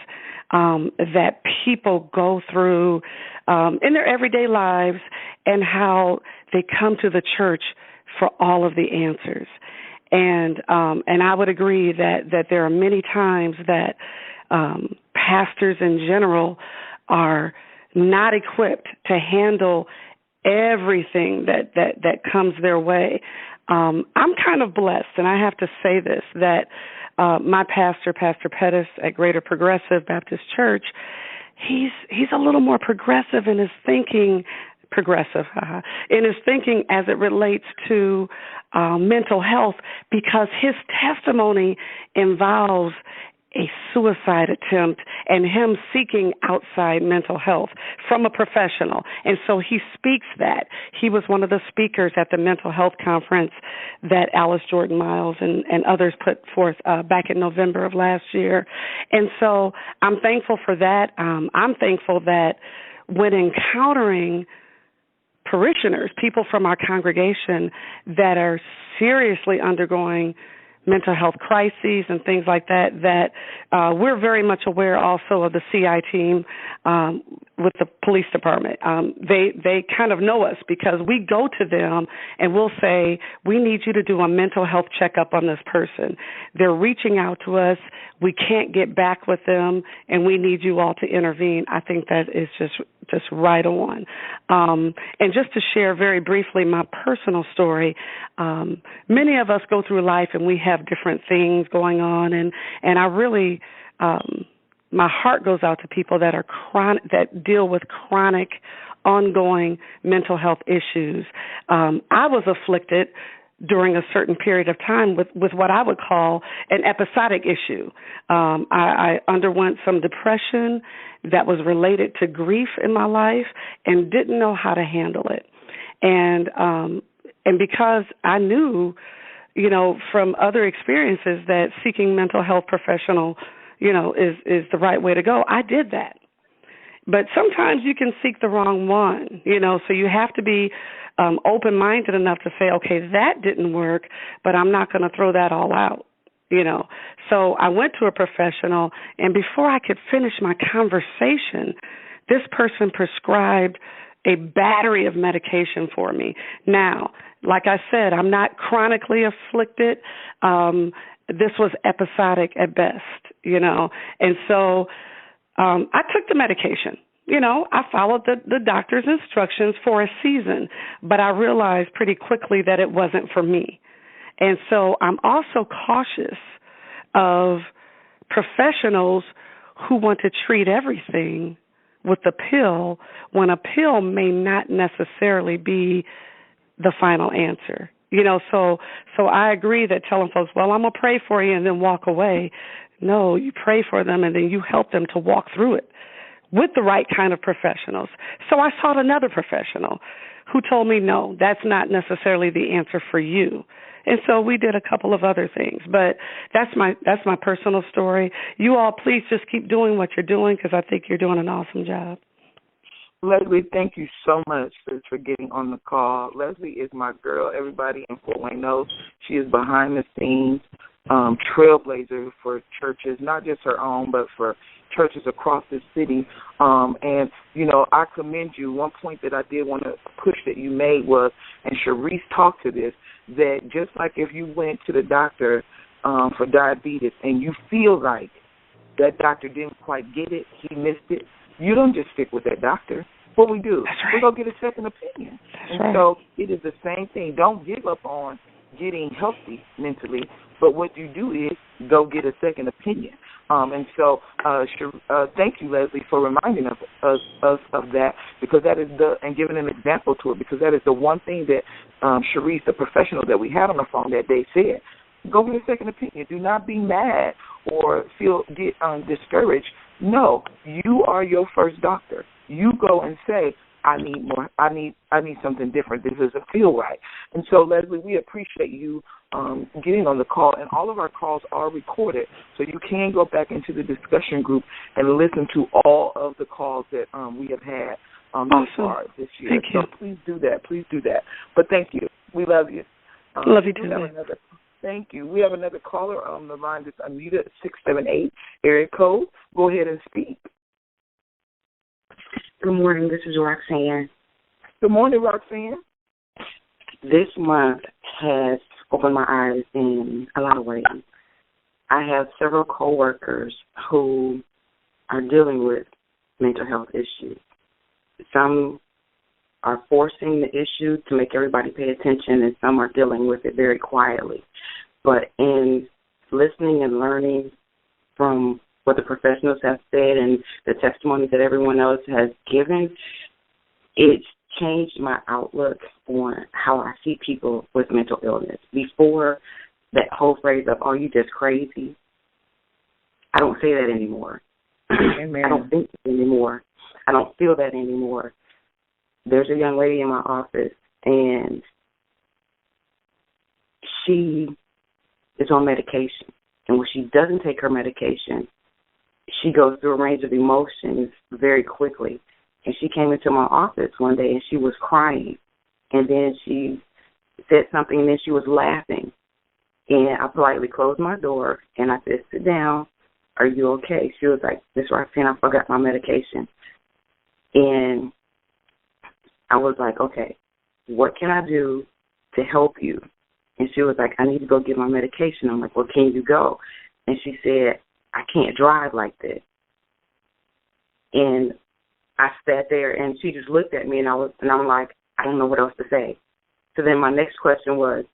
that people go through in their everyday lives and how they come to the church for all of the answers. And I would agree that there are many times that pastors in general are not equipped to handle everything that comes their way. I'm kind of blessed, and I have to say this, that my pastor, Pastor Pettis at Greater Progressive Baptist Church, he's a little more progressive in his thinking, as it relates to mental health, because his testimony involves a suicide attempt and him seeking outside mental health from a professional. And so he speaks that. He was one of the speakers at the mental health conference that Alice Jordan Miles and others put forth back in November of last year. And so I'm thankful for that. I'm thankful that when encountering parishioners, people from our congregation that are seriously undergoing mental health crises and things like that, we're very much aware also of the CI team with the police department. They kind of know us because we go to them and we'll say, we need you to do a mental health checkup on this person. They're reaching out to us. We can't get back with them, and we need you all to intervene. I think that is just right on. And just to share very briefly my personal story, many of us go through life and we have different things going on, and I really, my heart goes out to people that are that deal with chronic, ongoing mental health issues. I was afflicted during a certain period of time with what I would call an episodic issue. I underwent some depression that was related to grief in my life and didn't know how to handle it. And because I knew, from other experiences that seeking mental health professional, is the right way to go, I did that. But sometimes you can seek the wrong one, so you have to be open-minded enough to say, okay, that didn't work, but I'm not going to throw that all out, So I went to a professional, and before I could finish my conversation, this person prescribed a battery of medication for me. Now, like I said, I'm not chronically afflicted. This was episodic at best, And so I took the medication. I followed the doctor's instructions for a season, but I realized pretty quickly that it wasn't for me. And so I'm also cautious of professionals who want to treat everything with the pill when a pill may not necessarily be the final answer. So I agree that telling folks, well, I'm going to pray for you and then walk away. No, you pray for them and then you help them to walk through it with the right kind of professionals. So I sought another professional who told me, no, that's not necessarily the answer for you. And so we did a couple of other things. But that's my personal story. You all please just keep doing what you're doing because I think you're doing an awesome job. Leslie, thank you so much for getting on the call. Leslie is my girl. Everybody in Fort Wayne knows she is behind the scenes trailblazer for churches, not just her own, but for churches across the city. And, I commend you. One point that I did want to push that you made was, and Sharice talked to this, that just like if you went to the doctor for diabetes and you feel like that doctor didn't quite get it, he missed it, you don't just stick with that doctor. What we do, we go get a second opinion. So it is the same thing. Don't give up on getting healthy mentally, but what you do is go get a second opinion. And so thank you, Leslie, for reminding us of that, because that is and giving an example to it, because that is the one thing that Sharice, the professional that we had on the phone that day, said. Go get a second opinion. Do not be mad or get discouraged. No, you are your first doctor. You go and say, I need more. I need something different. This doesn't feel right. And so, Leslie, we appreciate you getting on the call, and all of our calls are recorded, so you can go back into the discussion group and listen to all of the calls that we have had thus far this year. Thank you. So please do that. Please do that. But thank you. We love you. Love you too. Thank you. We have another caller on the line that's unmuted at 678 area code. Go ahead and speak. Good morning. This is Roxanne. Good morning, Roxanne. This month has opened my eyes in a lot of ways. I have several coworkers who are dealing with mental health issues. Some are forcing the issue to make everybody pay attention, and some are dealing with it very quietly. But in listening and learning from what the professionals have said and the testimonies that everyone else has given, it's changed my outlook on how I see people with mental illness. Before that whole phrase of, oh, you just crazy, I don't say that anymore. Amen. I don't think that anymore. I don't feel that anymore. There's a young lady in my office, and she is on medication. And when she doesn't take her medication, she goes through a range of emotions very quickly. And she came into my office one day, and she was crying. And then she said something, and then she was laughing. And I politely closed my door, and I said, sit down. Are you okay? She was like, Miss Roxanne, I forgot my medication. And I was like, okay, what can I do to help you? And she was like, I need to go get my medication. I'm like, well, can you go? And she said, I can't drive like this. And I sat there, and she just looked at me, and I'm like, I don't know what else to say. So then my next question was,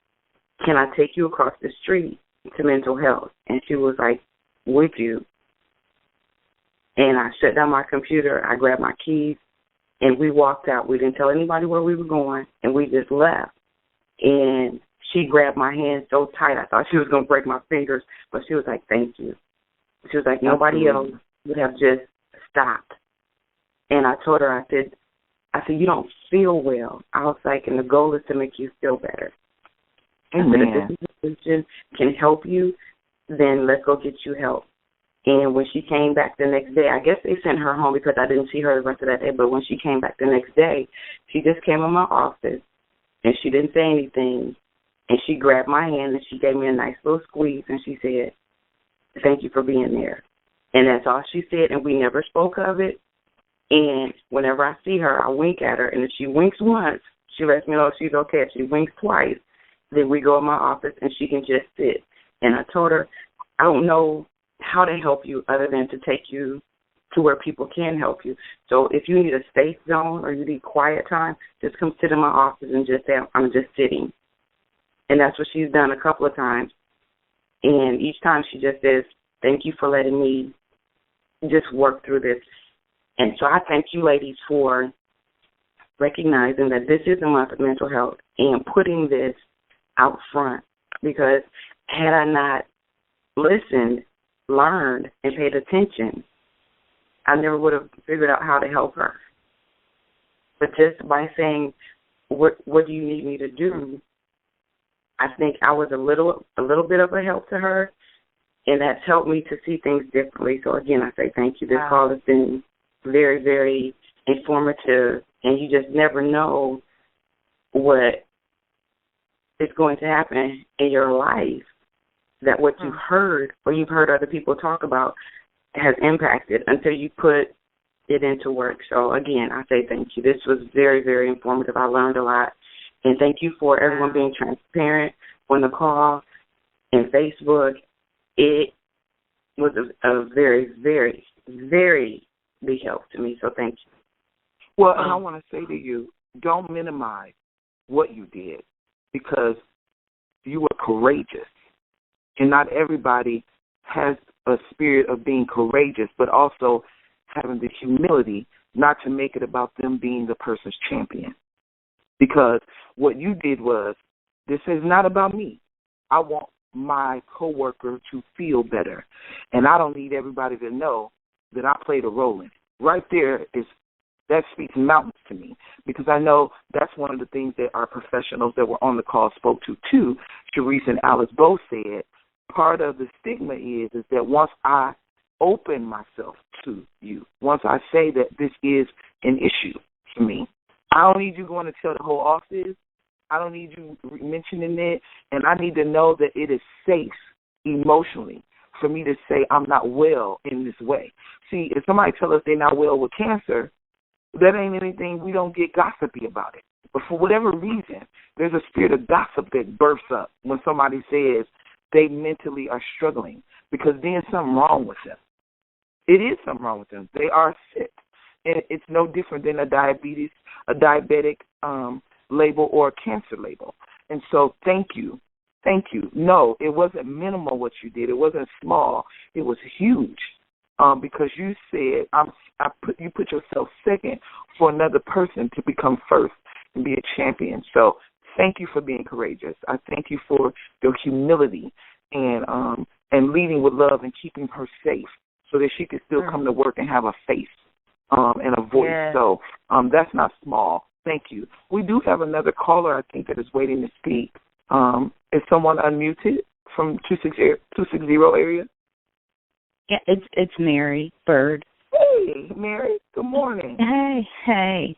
can I take you across the street to mental health? And she was like, would you? And I shut down my computer, I grabbed my keys, and we walked out. We didn't tell anybody where we were going, and we just left. And she grabbed my hand so tight, I thought she was going to break my fingers, but she was like, thank you. She was like, nobody else would have just stopped. And I told her, I said, you don't feel well. I was like, and the goal is to make you feel better. Amen. I said, if this institution can help you, then let's go get you help. And when she came back the next day, I guess they sent her home because I didn't see her the rest of that day, but when she came back the next day, she just came in my office, and she didn't say anything, and she grabbed my hand, and she gave me a nice little squeeze, and she said, thank you for being there. And that's all she said, and we never spoke of it. And whenever I see her, I wink at her, and if she winks once, she lets me know she's okay. If she winks twice, then we go in my office, and she can just sit. And I told her, I don't know how to help you other than to take you to where people can help you. So if you need a safe zone or you need quiet time, just come sit in my office and just say, I'm just sitting. And that's what she's done a couple of times. And each time she just says, thank you for letting me just work through this. And so I thank you ladies for recognizing that this is a month of mental health and putting this out front, because had I not listened, learned, and paid attention, I never would have figured out how to help her. But just by saying, what do you need me to do, I think I was a little bit of a help to her, and that's helped me to see things differently. So, again, I say thank you. This call has been very, very informative, and you just never know what is going to happen in your life, that what you've heard or you've heard other people talk about has impacted until you put it into work. So, again, I say thank you. This was very, very informative. I learned a lot. And thank you for everyone being transparent on the call and Facebook. It was a very, very, very big help to me. So thank you. Well, and I want to say to you, don't minimize what you did, because you were courageous. And not everybody has a spirit of being courageous, but also having the humility not to make it about them being the person's champion. Because what you did was, this is not about me. I want my coworker to feel better. And I don't need everybody to know that I played a role in it. Right there that speaks mountains to me, because I know that's one of the things that our professionals that were on the call spoke to too. Sharice and Alice both said part of the stigma is that once I open myself to you, once I say that this is an issue for me, I don't need you going to tell the whole office. I don't need you mentioning it, and I need to know that it is safe emotionally for me to say I'm not well in this way. See, if somebody tells us they're not well with cancer, that ain't anything. We don't get gossipy about it. But for whatever reason, there's a spirit of gossip that bursts up when somebody says they mentally are struggling, because then something wrong with them. It is something wrong with them. They are sick. And it's no different than a diabetic label or a cancer label. And so thank you. Thank you. No, it wasn't minimal what you did. It wasn't small. It was huge, because you said you put yourself second for another person to become first and be a champion. So thank you for being courageous. I thank you for your humility and and leading with love and keeping her safe so that she could still come to work and have a face and a voice. Yeah. So that's not small. Thank you. We do have another caller, I think, that is waiting to speak. Is someone unmuted from 260 area? Yeah, it's Mary Bird. Hey, Mary. Good morning. Hey.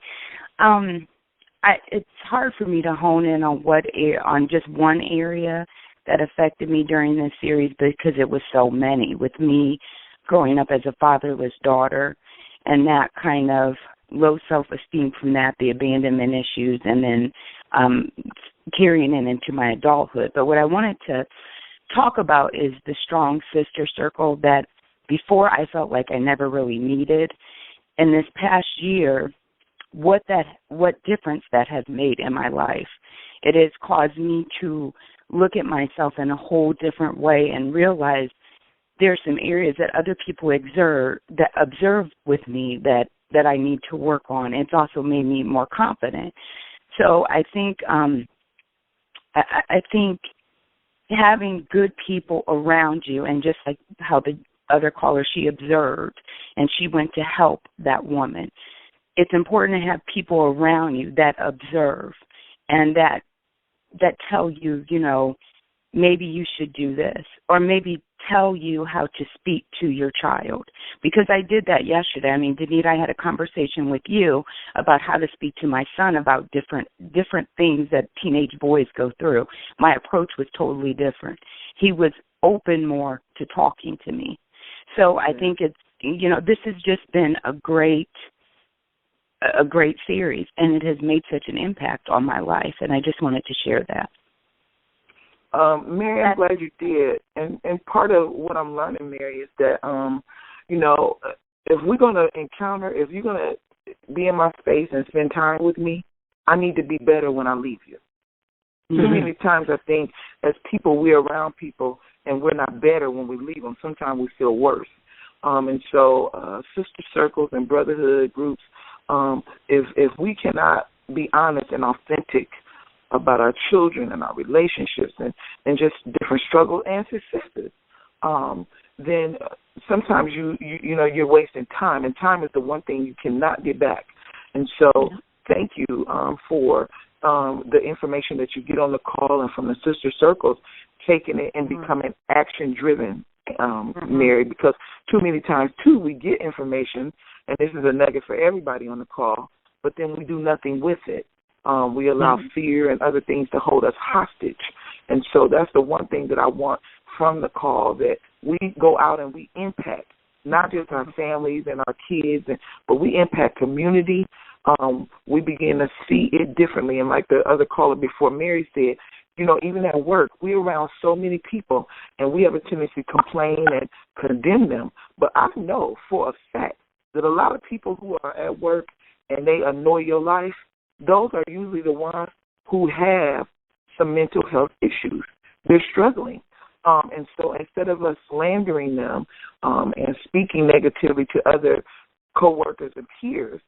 It's hard for me to hone in on just one area that affected me during this series because it was so many. With me growing up as a fatherless daughter, and that kind of low self-esteem from that, the abandonment issues, and then carrying it into my adulthood. But what I wanted to talk about is the strong sister circle that before I felt like I never really needed. In this past year, what difference that has made in my life. It has caused me to look at myself in a whole different way and realize there's some areas that other people observe with me that I need to work on. It's also made me more confident. So I think I think having good people around you, and just like how the other caller, she observed and she went to help that woman. It's important to have people around you that observe and that tell you, maybe you should do this, or maybe tell you how to speak to your child. Because I did that yesterday. I mean, Danita, I had a conversation with you about how to speak to my son about different things that teenage boys go through. My approach was totally different. He was open more to talking to me. So I think it's, this has just been a great series, and it has made such an impact on my life, and I just wanted to share that. Mary, I'm glad you did. And part of what I'm learning, Mary, is that, if we're going to if you're going to be in my space and spend time with me, I need to be better when I leave you. Mm-hmm. Too many times I think as people, we're around people and we're not better when we leave them. Sometimes we feel worse. And so sister circles and brotherhood groups, if we cannot be honest and authentic about our children and our relationships and just different struggles and successes, then sometimes you're wasting time, and time is the one thing you cannot get back. And so thank you for the information that you get on the call and from the sister circles, taking it and becoming action-driven, Mary, because too many times, too, we get information, and this is a nugget for everybody on the call, but then we do nothing with it. We allow fear and other things to hold us hostage. And so that's the one thing that I want from the call, that we go out and we impact not just our families and our kids, but we impact community. We begin to see it differently. And like the other caller before, Mary said, even at work, we're around so many people, and we have a tendency to complain and condemn them. But I know for a fact that a lot of people who are at work and they annoy your life, those are usually the ones who have some mental health issues. They're struggling. And so instead of us slandering them and speaking negatively to other coworkers and peers,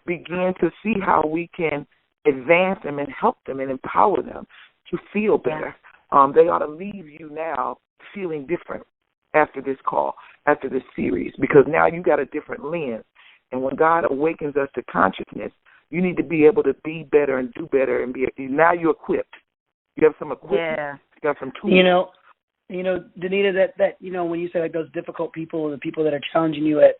begin to see how we can advance them and help them and empower them to feel better. They ought to leave you now feeling different after this call, after this series, because now you got a different lens. And when God awakens us to consciousness, you need to be able to be better and do better, and now you're equipped. You have some equipment. Yeah. You got some tools. Danita, that when you say like those difficult people, the people that are challenging you at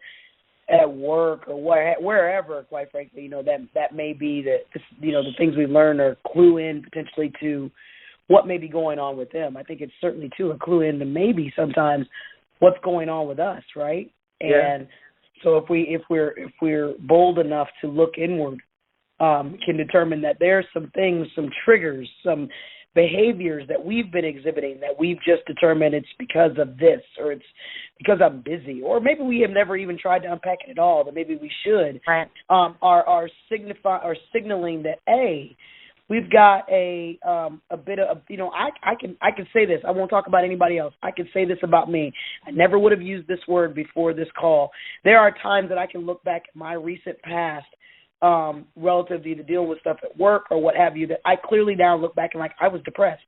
work or wherever, quite frankly, that may be the things we've learned or clue in potentially to what may be going on with them. I think it's certainly too a clue in to maybe sometimes what's going on with us, right? And so if we're bold enough to look inward, can determine that there's some things, some triggers, some behaviors that we've been exhibiting that we've just determined it's because of this, or it's because I'm busy, or maybe we have never even tried to unpack it at all, but maybe we should. Right. Are signaling that we've got a bit of I can say this. I won't talk about anybody else. I can say this about me. I never would have used this word before this call. There are times that I can look back at my recent past, relative to either dealing with stuff at work or what have you, that I clearly now look back and like I was depressed.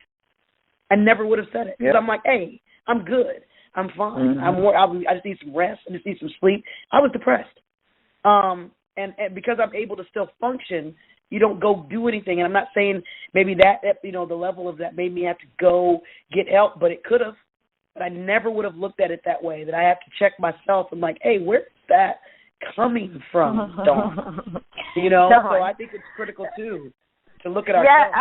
I never would have said it because I'm like, hey, I'm good. I'm fine. I just need some rest. I just need some sleep. I was depressed. And because I'm able to still function, you don't go do anything. And I'm not saying maybe that the level of that made me have to go get help, but it could have. But I never would have looked at it that way, that I have to check myself. I'm like, hey, where's that coming from, Dawn? So I think it's critical, too, to look at ourselves.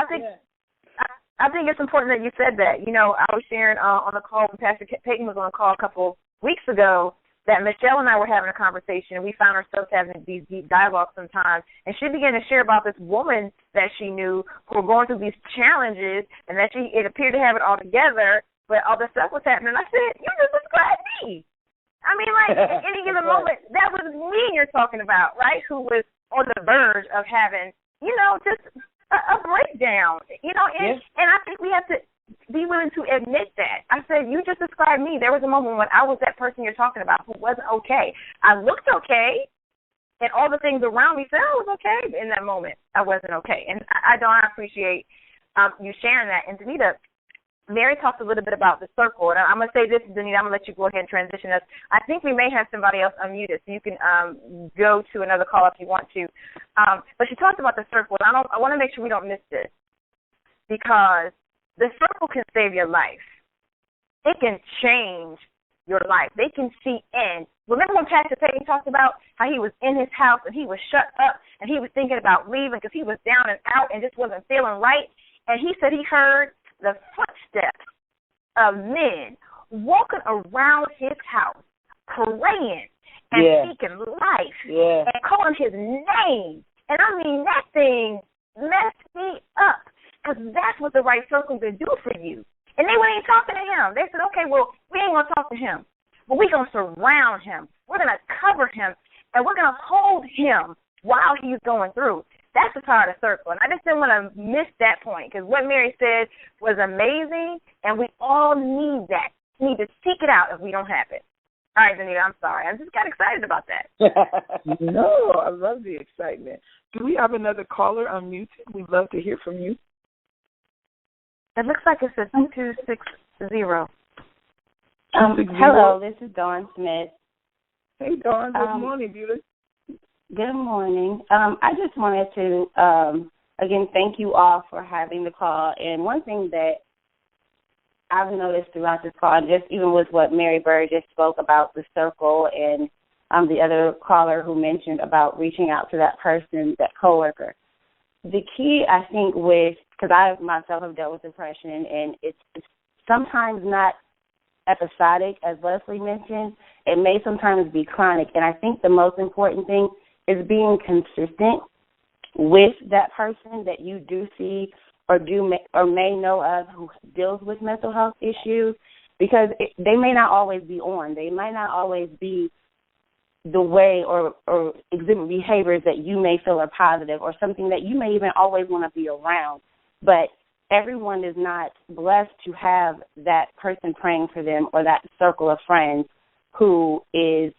I think it's important that you said that. I was sharing on the call when Pastor Peyton was on a call a couple weeks ago that Michelle and I were having a conversation, and we found ourselves having these deep dialogues sometimes, and she began to share about this woman that she knew who were going through these challenges, and that it appeared to have it all together, but all this stuff was happening. I said, you just described me. I mean, like, at any given moment, that was me you're talking about, right, who was on the verge of having, just a breakdown, and I think we have to be willing to admit that. I said, you just described me. There was a moment when I was that person you're talking about who wasn't okay. I looked okay, and all the things around me said I was okay. In that moment, I wasn't okay. And I appreciate you sharing that. And Danita, Mary talked a little bit about the circle. And I'm going to say this, Danita, I'm going to let you go ahead and transition us. I think we may have somebody else unmuted, so you can go to another call if you want to. But she talked about the circle. And I want to make sure we don't miss this, because the circle can save your life. It can change your life. They can see in. Remember when Pastor Peyton talked about how he was in his house and he was shut up and he was thinking about leaving because he was down and out and just wasn't feeling right? And he said he heard the footsteps of men walking around his house, praying and speaking life and calling his name. And I mean, that thing messed me up. Because that's what the right circle can do for you. And they weren't even talking to him. They said, okay, well, we ain't going to talk to him. But we're going to surround him. We're going to cover him. And we're going to hold him while he's going through. That's the power of the circle. And I just didn't want to miss that point, because what Mary said was amazing, and we all need that. We need to seek it out if we don't have it. All right, Danita, I'm sorry. I just got excited about that. No, I love the excitement. Do we have another caller unmuted? We'd love to hear from you. It looks like it's a 260. Hello, this is Dawn Smith. Hey, Dawn. Good morning, beauty. Good morning. I just wanted to, again, thank you all for having the call. And one thing that I've noticed throughout this call, and just even with what Mary Bird just spoke about the circle, and the other caller who mentioned about reaching out to that person, that coworker, the key, I think, because I myself have dealt with depression, and it's sometimes not episodic, as Leslie mentioned. It may sometimes be chronic, and I think the most important thing is being consistent with that person that you do see or may know of who deals with mental health issues, because they may not always be on. They might not always be the way or exhibit behaviors that you may feel are positive, or something that you may even always want to be around. But everyone is not blessed to have that person praying for them, or that circle of friends who is,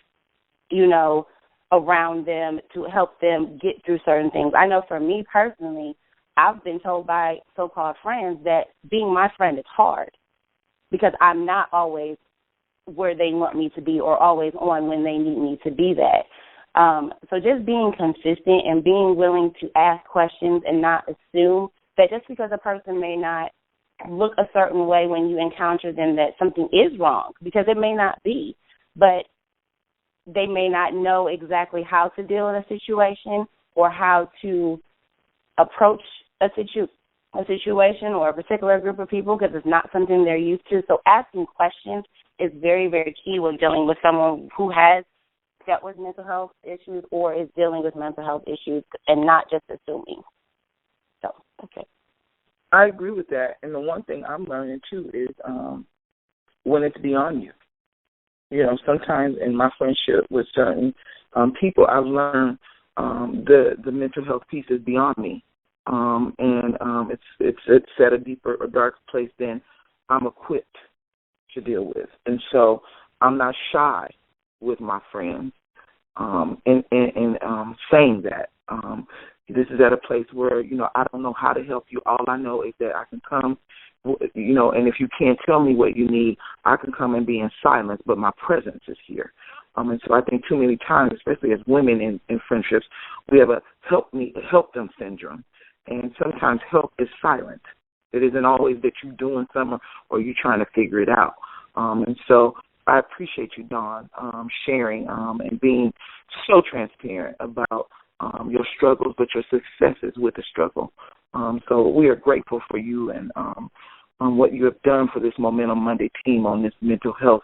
around them to help them get through certain things. I know for me personally, I've been told by so-called friends that being my friend is hard, because I'm not always where they want me to be or always on when they need me to be that. So just being consistent and being willing to ask questions and not assume that just because a person may not look a certain way when you encounter them that something is wrong, because it may not be, but they may not know exactly how to deal in a situation or how to approach a situation or a particular group of people, because it's not something they're used to. So asking questions is very, very key when dealing with someone who has dealt with mental health issues or is dealing with mental health issues, and not just assuming. So, okay. I agree with that. And the one thing I'm learning, too, is when it's beyond you. Sometimes in my friendship with certain people, I've learned the mental health piece is beyond me. And it's at a deeper or darker place than I'm equipped to deal with. And so I'm not shy with my friends in saying that. This is at a place where, I don't know how to help you. All I know is that I can come, and if you can't tell me what you need, I can come and be in silence, but my presence is here. And so I think too many times, especially as women in friendships, we have a help them syndrome. And sometimes help is silent. It isn't always that you're doing something or you're trying to figure it out. And so I appreciate you, Dawn, sharing and being so transparent about your struggles, but your successes with the struggle. So we are grateful for you and what you have done for this Momentum Monday team on this mental health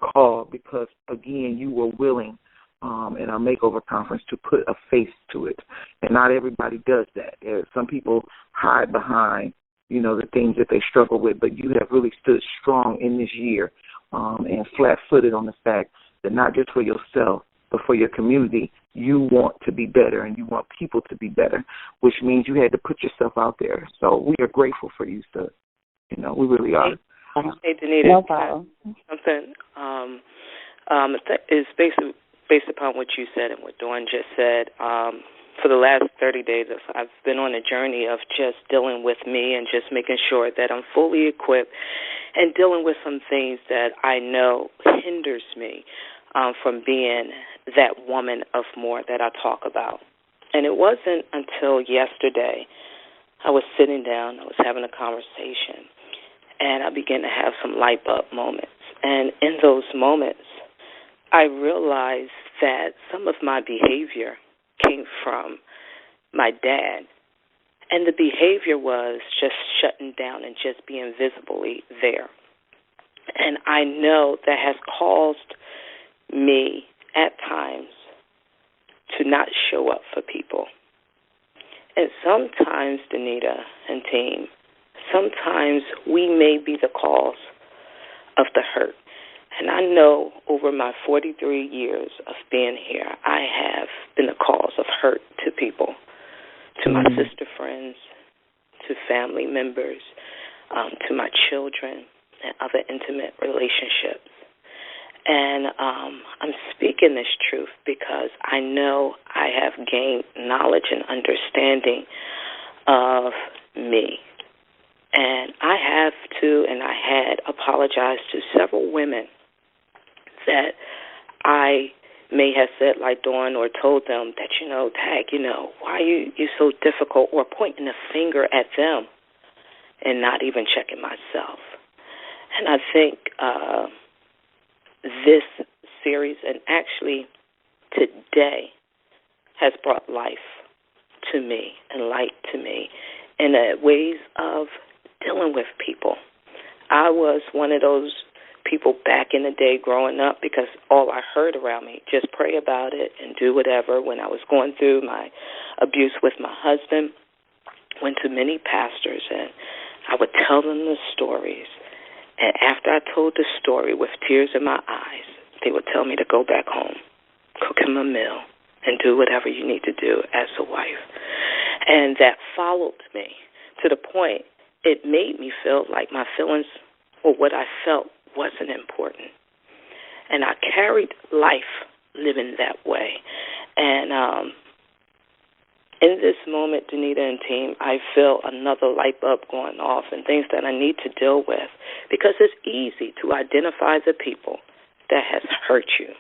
call, because, again, you were willing in our makeover conference to put a face to it. And not everybody does that. Some people hide behind, the things that they struggle with, but you have really stood strong in this year and flat-footed on the fact that not just for yourself, but for your community, you want to be better and you want people to be better, which means you had to put yourself out there. So we are grateful for you, sir. We really are. Hey, Danita, no problem. Something is based upon what you said and what Dawn just said. For the last 30 days, I've been on a journey of just dealing with me and just making sure that I'm fully equipped and dealing with some things that I know hinders me from being that woman of more that I talk about. And it wasn't until yesterday I was sitting down, I was having a conversation, and I began to have some light bulb moments. And in those moments, I realized that some of my behavior came from my dad. And the behavior was just shutting down and just being visibly there. And I know that has caused me at times to not show up for people. And sometimes, Danita and team, sometimes we may be the cause of the hurt. And I know over my 43 years of being here, I have been the cause of hurt to people, to my sister friends, to family members, to my children, and other intimate relationships. And I'm speaking this truth because I know I have gained knowledge and understanding of me. And I have to, and I had apologized to several women that I may have said like Dawn or told them that, Tag, why are you so difficult, or pointing a finger at them and not even checking myself. And I think this series, and actually today, has brought life to me and light to me in ways of dealing with people. I was one of those people back in the day growing up because all I heard around me, just pray about it and do whatever. When I was going through my abuse with my husband, went to many pastors and I would tell them the stories. And after I told the story with tears in my eyes, they would tell me to go back home, cook him a meal, and do whatever you need to do as a wife. And that followed me to the point it made me feel like my feelings or what I felt wasn't important. And I carried life living that way. And in this moment, Danita and team, I feel another light bulb going off and things that I need to deal with, because it's easy to identify the people that has hurt you.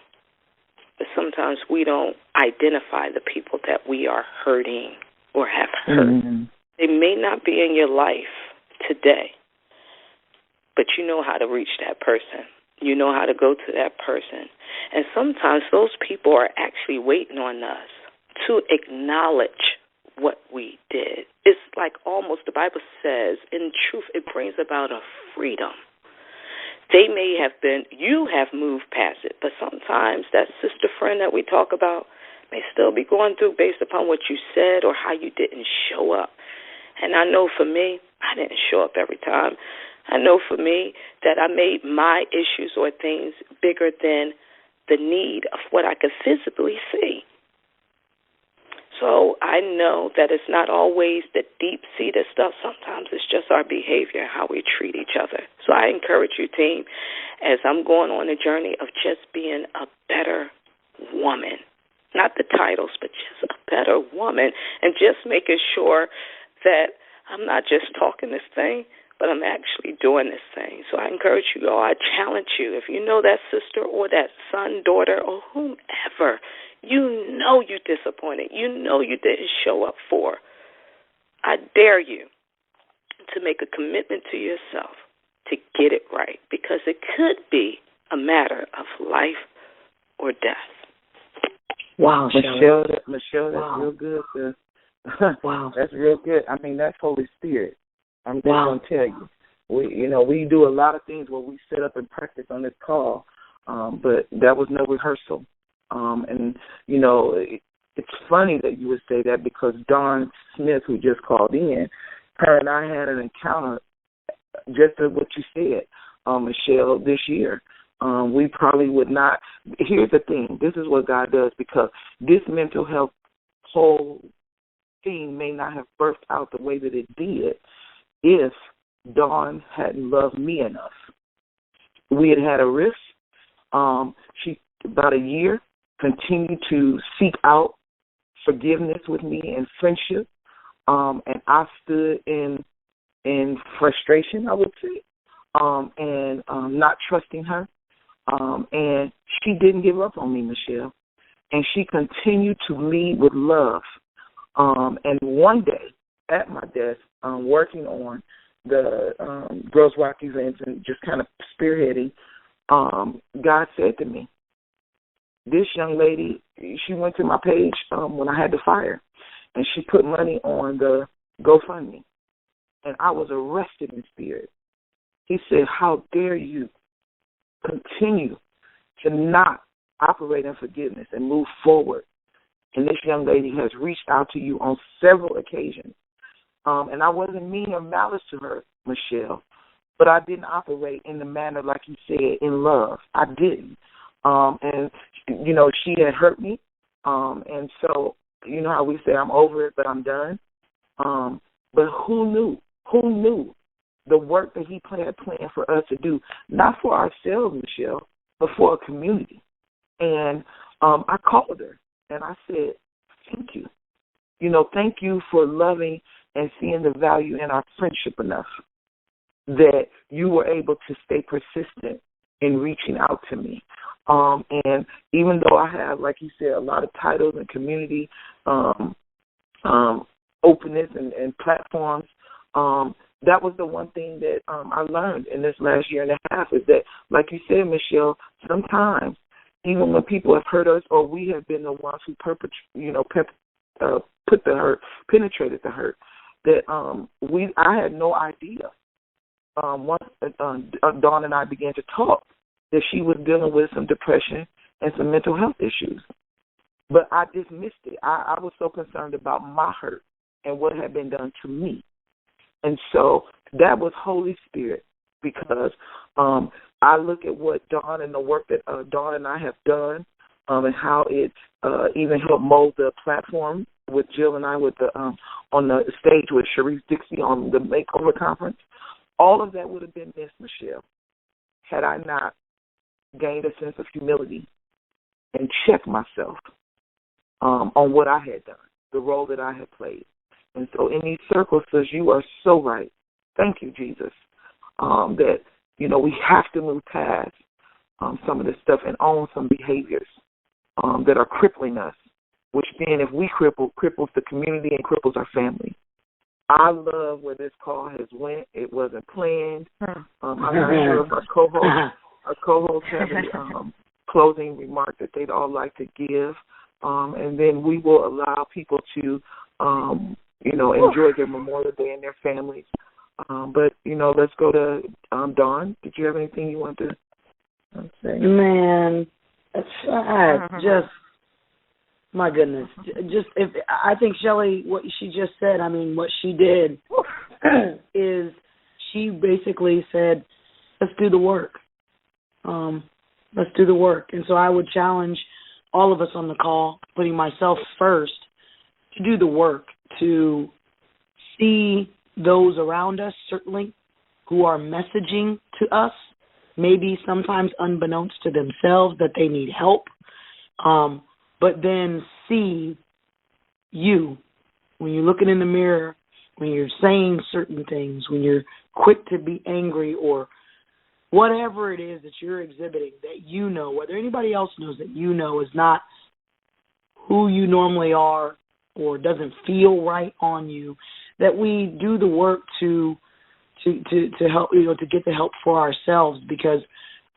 But sometimes we don't identify the people that we are hurting or have hurt. Mm-hmm. They may not be in your life today, but you know how to reach that person. You know how to go to that person. And sometimes those people are actually waiting on us to acknowledge what we did. It's like almost, the Bible says, in truth, it brings about a freedom. They may have been, you have moved past it, but sometimes that sister friend that we talk about may still be going through based upon what you said or how you didn't show up. And I know for me, I didn't show up every time. I know for me that I made my issues or things bigger than the need of what I could physically see. So I know that it's not always the deep-seated stuff. Sometimes it's just our behavior, how we treat each other. So I encourage you, team, as I'm going on a journey of just being a better woman, not the titles, but just a better woman, and just making sure that I'm not just talking this thing, but I'm actually doing this thing. So I encourage you all, I challenge you, if you know that sister or that son, daughter, or whomever, you know you're disappointed, you know you didn't show up for, I dare you to make a commitment to yourself to get it right, because it could be a matter of life or death. Wow, Michelle, that's wow. real good, sis. Wow. That's real good. I mean, that's Holy Spirit. I'm just going to tell you. We do a lot of things where we sit up and practice on this call, but that was no rehearsal. And, it's funny that you would say that, because Dawn Smith, who just called in, her and I had an encounter just as what you said, Michelle, this year. We probably would not. Here's the thing. This is what God does, because this mental health whole thing may not have birthed out the way that it did if Dawn hadn't loved me enough. We had a rift. She, about a year, continued to seek out forgiveness with me and friendship, and I stood in frustration, I would say, and not trusting her, and she didn't give up on me, Michelle, and she continued to lead with love, and one day at my desk, working on the Girls Rock events and just kind of spearheading, God said to me, this young lady, she went to my page when I had the fire, and she put money on the GoFundMe, and I was arrested in spirit. He said, how dare you continue to not operate in forgiveness and move forward? And this young lady has reached out to you on several occasions. And I wasn't mean or malice to her, Michelle, but I didn't operate in the manner, like you said, in love. I didn't. And, she had hurt me. And so, you know how we say, I'm over it, but I'm done. But who knew? Who knew the work that he had planned for us to do, not for ourselves, Michelle, but for a community? And I called her, and I said, thank you. Thank you for loving and seeing the value in our friendship enough that you were able to stay persistent in reaching out to me. And even though I have, like you said, a lot of titles and community openness and platforms, that was the one thing that I learned in this last year and a half, is that, like you said, Michelle, sometimes even when people have hurt us, or we have been the ones who put the hurt, penetrated the hurt, that I had no idea. Once Dawn and I began to talk, that she was dealing with some depression and some mental health issues. But I dismissed it. I was so concerned about my hurt and what had been done to me. And so that was Holy Spirit, because I look at what Dawn and the work that Dawn and I have done, and how it even helped mold the platform with Jill and I with the on the stage with Sharice Dixie on the Makeover Conference. All of that would have been missed, Michelle, had I not gained a sense of humility and checked myself on what I had done, the role that I had played. And so in these circles, says, you are so right. Thank you, Jesus, that, we have to move past some of this stuff and own some behaviors that are crippling us, which then, if we cripples the community and cripples our family. I love where this call has went. It wasn't planned. I'm not sure if our co-hosts have a closing remark that they'd all like to give, and then we will allow people to, enjoy their Memorial Day and their families. But let's go to Dawn. Did you have anything you want to say? Man, my goodness. I think Shelley, what she just said, what she did is she basically said, let's do the work. Let's do the work. And so I would challenge all of us on the call, putting myself first, to do the work, to see those around us, certainly, who are messaging to us, maybe sometimes unbeknownst to themselves that they need help, but then see you, when you're looking in the mirror, when you're saying certain things, when you're quick to be angry or whatever it is that you're exhibiting that you know, whether anybody else knows that you know is not who you normally are or doesn't feel right on you, that we do the work to help, to get the help for ourselves, because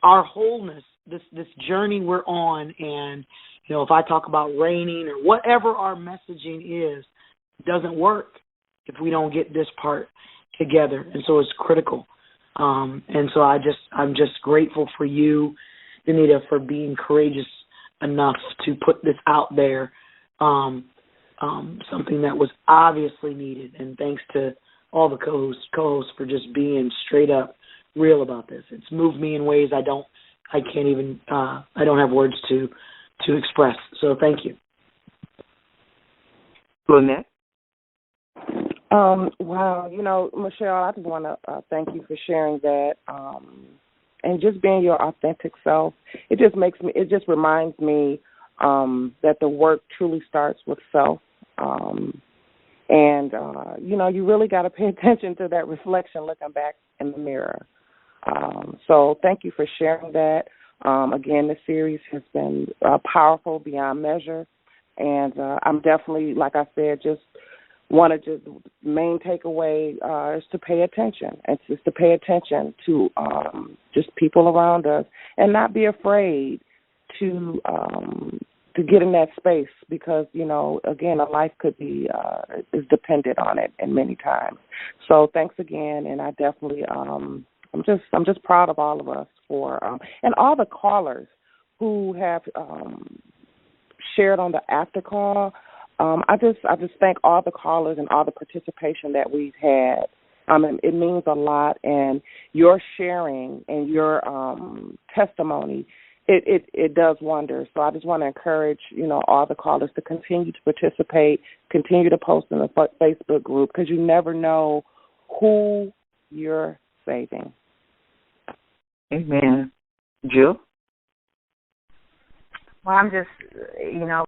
our wholeness, this journey we're on, and if I talk about raining or whatever our messaging is, doesn't work if we don't get this part together, and so it's critical. And so I'm just grateful for you, Danita, for being courageous enough to put this out there, something that was obviously needed. And thanks to all the co-hosts for just being straight up real about this. It's moved me in ways I don't have words to express. So thank you. Lynette? Wow, Michelle, I just want to thank you for sharing that, and just being your authentic self. It just reminds me that the work truly starts with self, and you really got to pay attention to that reflection looking back in the mirror. So thank you for sharing that. Again, the series has been powerful beyond measure, and I'm definitely, like I said, main takeaway is to pay attention. It's just to pay attention to just people around us, and not be afraid to get in that space, because again, a life could be is dependent on it, and many times. So thanks again, and I definitely I'm just proud of all of us for and all the callers who have shared on the after call. I just thank all the callers and all the participation that we've had. It means a lot, and your sharing and your testimony, it does wonders. So I just want to encourage, all the callers to continue to participate, continue to post in the Facebook group, because you never know who you're saving. Amen. Jill? Well, I'm just,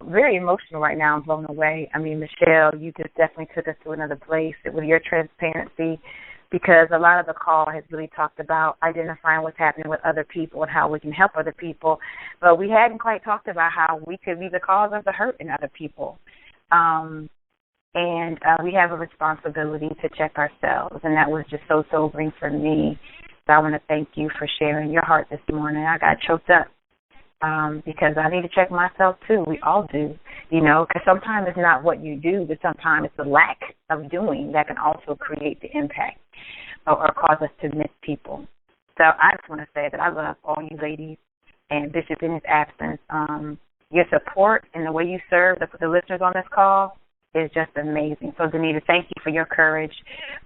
very emotional right now. I'm blown away. I mean, Michelle, you just definitely took us to another place with your transparency, because a lot of the call has really talked about identifying what's happening with other people and how we can help other people. But we hadn't quite talked about how we could be the cause of the hurt in other people. And we have a responsibility to check ourselves, and that was just so sobering for me. So I want to thank you for sharing your heart this morning. I got choked up. Because I need to check myself too. We all do, because sometimes it's not what you do, but sometimes it's the lack of doing that can also create the impact or cause us to miss people. So I just want to say that I love all you ladies, and Bishop in his absence. Your support and the way you serve the listeners on this call is just amazing. So, Danita, thank you for your courage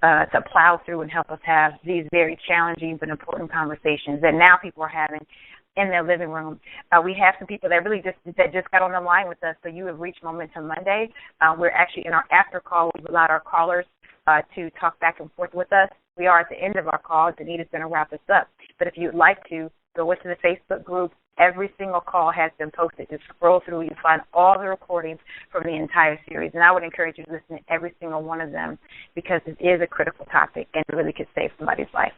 to plow through and help us have these very challenging but important conversations that now people are having in their living room. We have some people that really just got on the line with us, so you have reached Momentum Monday. We're actually in our after call. We've allowed our callers to talk back and forth with us. We are at the end of our call. Danita's going to wrap us up. But if you'd like to, go into the Facebook group. Every single call has been posted. Just scroll through. You'll find all the recordings from the entire series. And I would encourage you to listen to every single one of them, because it is a critical topic and it really could save somebody's life.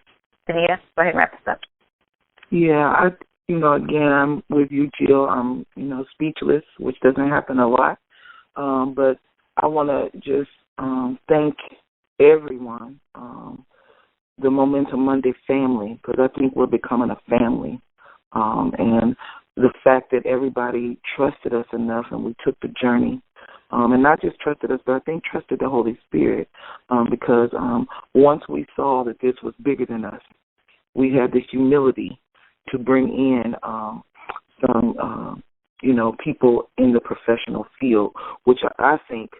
Danita, go ahead and wrap this up. Yeah, again, I'm with you, Jill. I'm, speechless, which doesn't happen a lot. But I want to just thank everyone, the Momentum Monday family, because I think we're becoming a family. And the fact that everybody trusted us enough and we took the journey, and not just trusted us, but I think trusted the Holy Spirit, because once we saw that this was bigger than us, we had the humility to bring in some, people in the professional field, which I think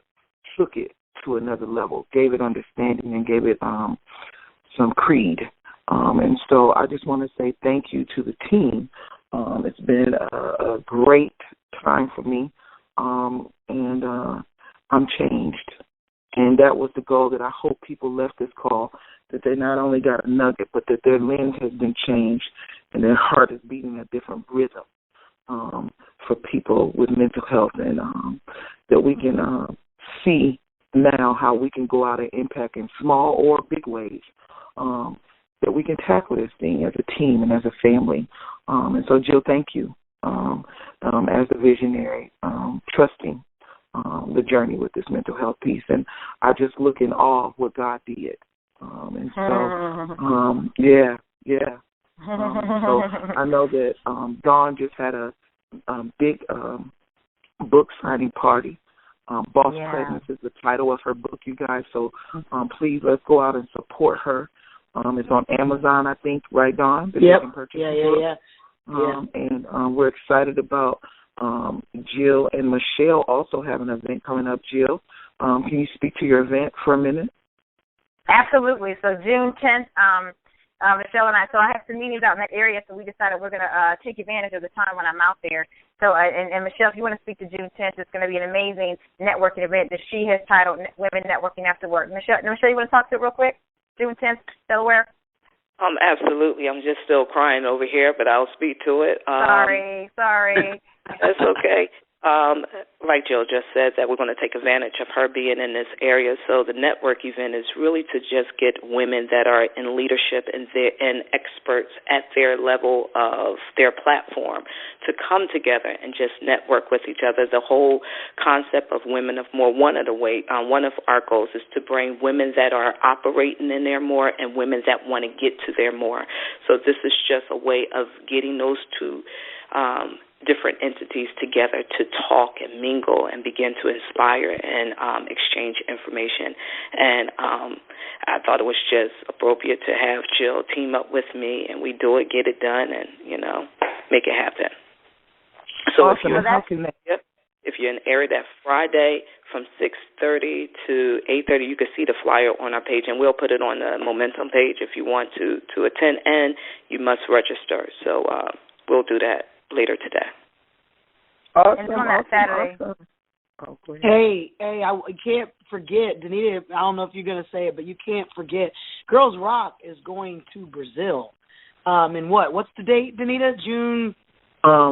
took it to another level, gave it understanding, and gave it some creed. And so I just want to say thank you to the team. It's been a great time for me, and I'm changed. And that was the goal, that I hope people left this call, that they not only got a nugget, but that their lens has been changed and their heart is beating a different rhythm for people with mental health, and that we can see now how we can go out and impact in small or big ways, that we can tackle this thing as a team and as a family. And so, Jill, thank you as a visionary, trusting the journey with this mental health piece. And I just look in awe of what God did. And so, yeah. So I know that Dawn just had a big book signing party. Boss Presence is the title of her book, you guys. So please, let's go out and support her. It's on Amazon, I think, right, Dawn? Yep. You can purchase Yeah. And we're excited about Jill and Michelle also have an event coming up. Jill, can you speak to your event for a minute? Absolutely. So June 10th, Michelle and I have some meetings out in that area, so we decided we're going to take advantage of the time when I'm out there. So, and Michelle, if you want to speak to June 10th, it's going to be an amazing networking event that she has titled Women Networking After Work. Michelle, you want to talk to it real quick? June 10th, Delaware? Absolutely. I'm just still crying over here, but I'll speak to it. Sorry. That's okay. Like Jill just said, that we're going to take advantage of her being in this area. So the network event is really to just get women that are in leadership and experts at their level of their platform to come together and just network with each other. The whole concept of Women of More, one of our goals is to bring women that are operating in their more and women that want to get to their more. So this is just a way of getting those two different entities together to talk and mingle and begin to inspire and exchange information. And I thought it was just appropriate to have Jill team up with me, and we do it, get it done, and, make it happen. So awesome. if you're in the area, that Friday from 6:30 to 8:30, you can see the flyer on our page, and we'll put it on the Momentum page if you want to attend, and you must register. So we'll do that later today. Awesome. And on that Saturday. Awesome. Oh, Hey, I can't forget, Danita, I don't know if you're going to say it, but you can't forget, Girls Rock is going to Brazil. And what's the date, Danita? June?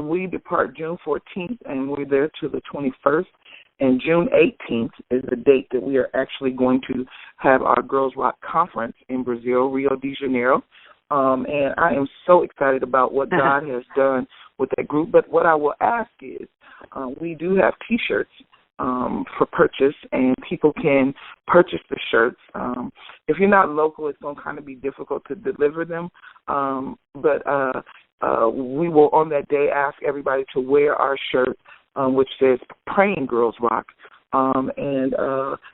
We depart June 14th, and we're there to the 21st. And June 18th is the date that we are actually going to have our Girls Rock Conference in Brazil, Rio de Janeiro. And I am so excited about what God has done with that group. But what I will ask is, we do have T-shirts for purchase, and people can purchase the shirts. If you're not local, it's going to kind of be difficult to deliver them. But we will, on that day, ask everybody to wear our shirt, which says Praying Girls Rock. And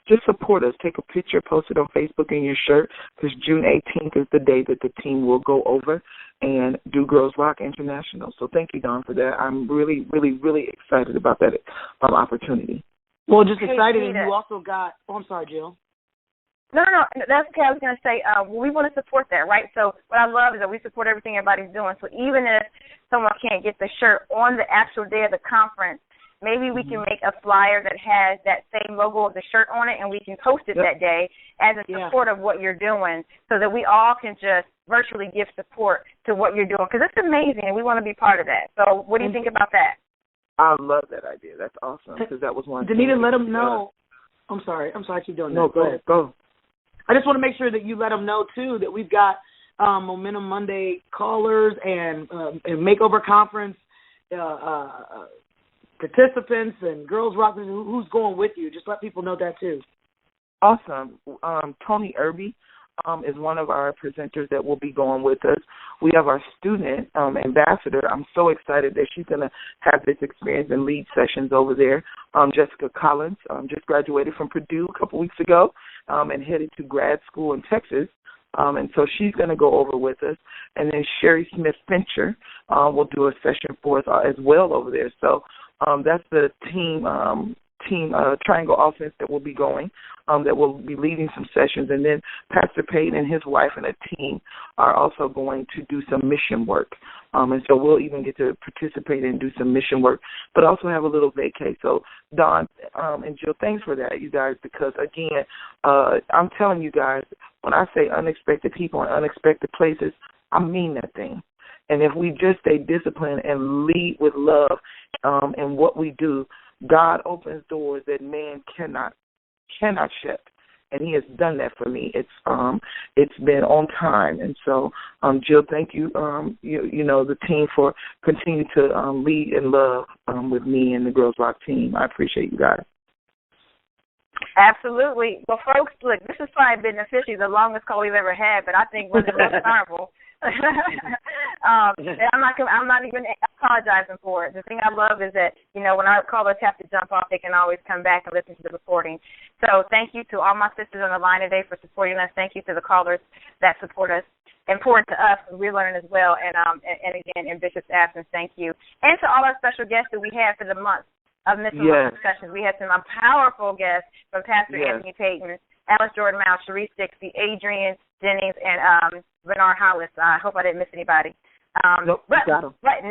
just support us. Take a picture, post it on Facebook in your shirt, because June 18th is the day that the team will go over and do Girls Rock International. So thank you, Dawn, for that. I'm really, really, really excited about that opportunity. Well, just excited, and you also got – I'm sorry, Jill. No, that's okay. I was going to say, we want to support that, right? So what I love is that we support everything everybody's doing. So even if someone can't get the shirt on the actual day of the conference, maybe we can make a flyer that has that same logo of the shirt on it, and we can post it that day as a support of what you're doing, so that we all can just virtually give support to what you're doing, because it's amazing, and we want to be part of that. So what do you think about that? I love that idea. That's awesome, because that was one. Danita, let them know. I'm sorry. Keep doing that. No, go. I just want to make sure that you let them know, too, that we've got Momentum Monday callers and Makeover Conference participants and Girls Rock, who's going with you. Just let people know that, too. Awesome. Tony Irby is one of our presenters that will be going with us. We have our student ambassador. I'm so excited that she's going to have this experience and lead sessions over there. Jessica Collins just graduated from Purdue a couple weeks ago and headed to grad school in Texas. And so she's going to go over with us. And then Sherry Smith-Fincher will do a session for us as well over there. So that's the team Triangle Offense that will be going, that will be leading some sessions. And then Pastor Payton and his wife and a team are also going to do some mission work. And so we'll even get to participate and do some mission work, but also have a little vacay. So, Dawn and Jill, thanks for that, you guys, because, again, I'm telling you guys, when I say unexpected people in unexpected places, I mean that thing. And if we just stay disciplined and lead with love in what we do, God opens doors that man cannot cannot shift. And he has done that for me. It's been on time, and so Jill, thank you, you know, the team for continuing to lead and love with me and the Girls Rock team. I appreciate you guys. Absolutely. Well, folks, look, this has probably been officially the longest call we've ever had, but I think one of the most powerful. I'm not even apologizing for it. The thing I love is that, you know, when our callers have to jump off, they can always come back and listen to the recording. So thank you to all my sisters on the line today for supporting us. Thank you to the callers that support us. Important to us, we're learning as well. And again, in Bishop's absence, thank you. And to all our special guests that we had for the month of Missing Month Discussions. We had some powerful guests from Pastor Anthony Payton, Alice Jordan Mouse, Sharice Dixie, Adrian Jennings, and Bernard Hollis. I hope I didn't miss anybody. Nope, you got them. Right,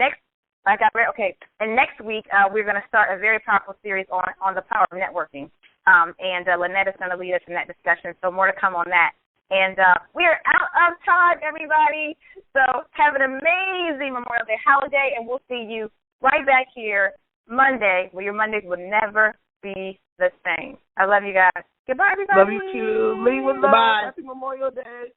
okay. And next week, we're going to start a very powerful series on the power of networking. And Lynette is going to lead us in that discussion, so more to come on that. And we're out of time, everybody. So have an amazing Memorial Day holiday, and we'll see you right back here Monday, where your Mondays will never be the same. I love you guys. Goodbye, everybody. Love you too. Leave with love. Bye. Happy Memorial Day.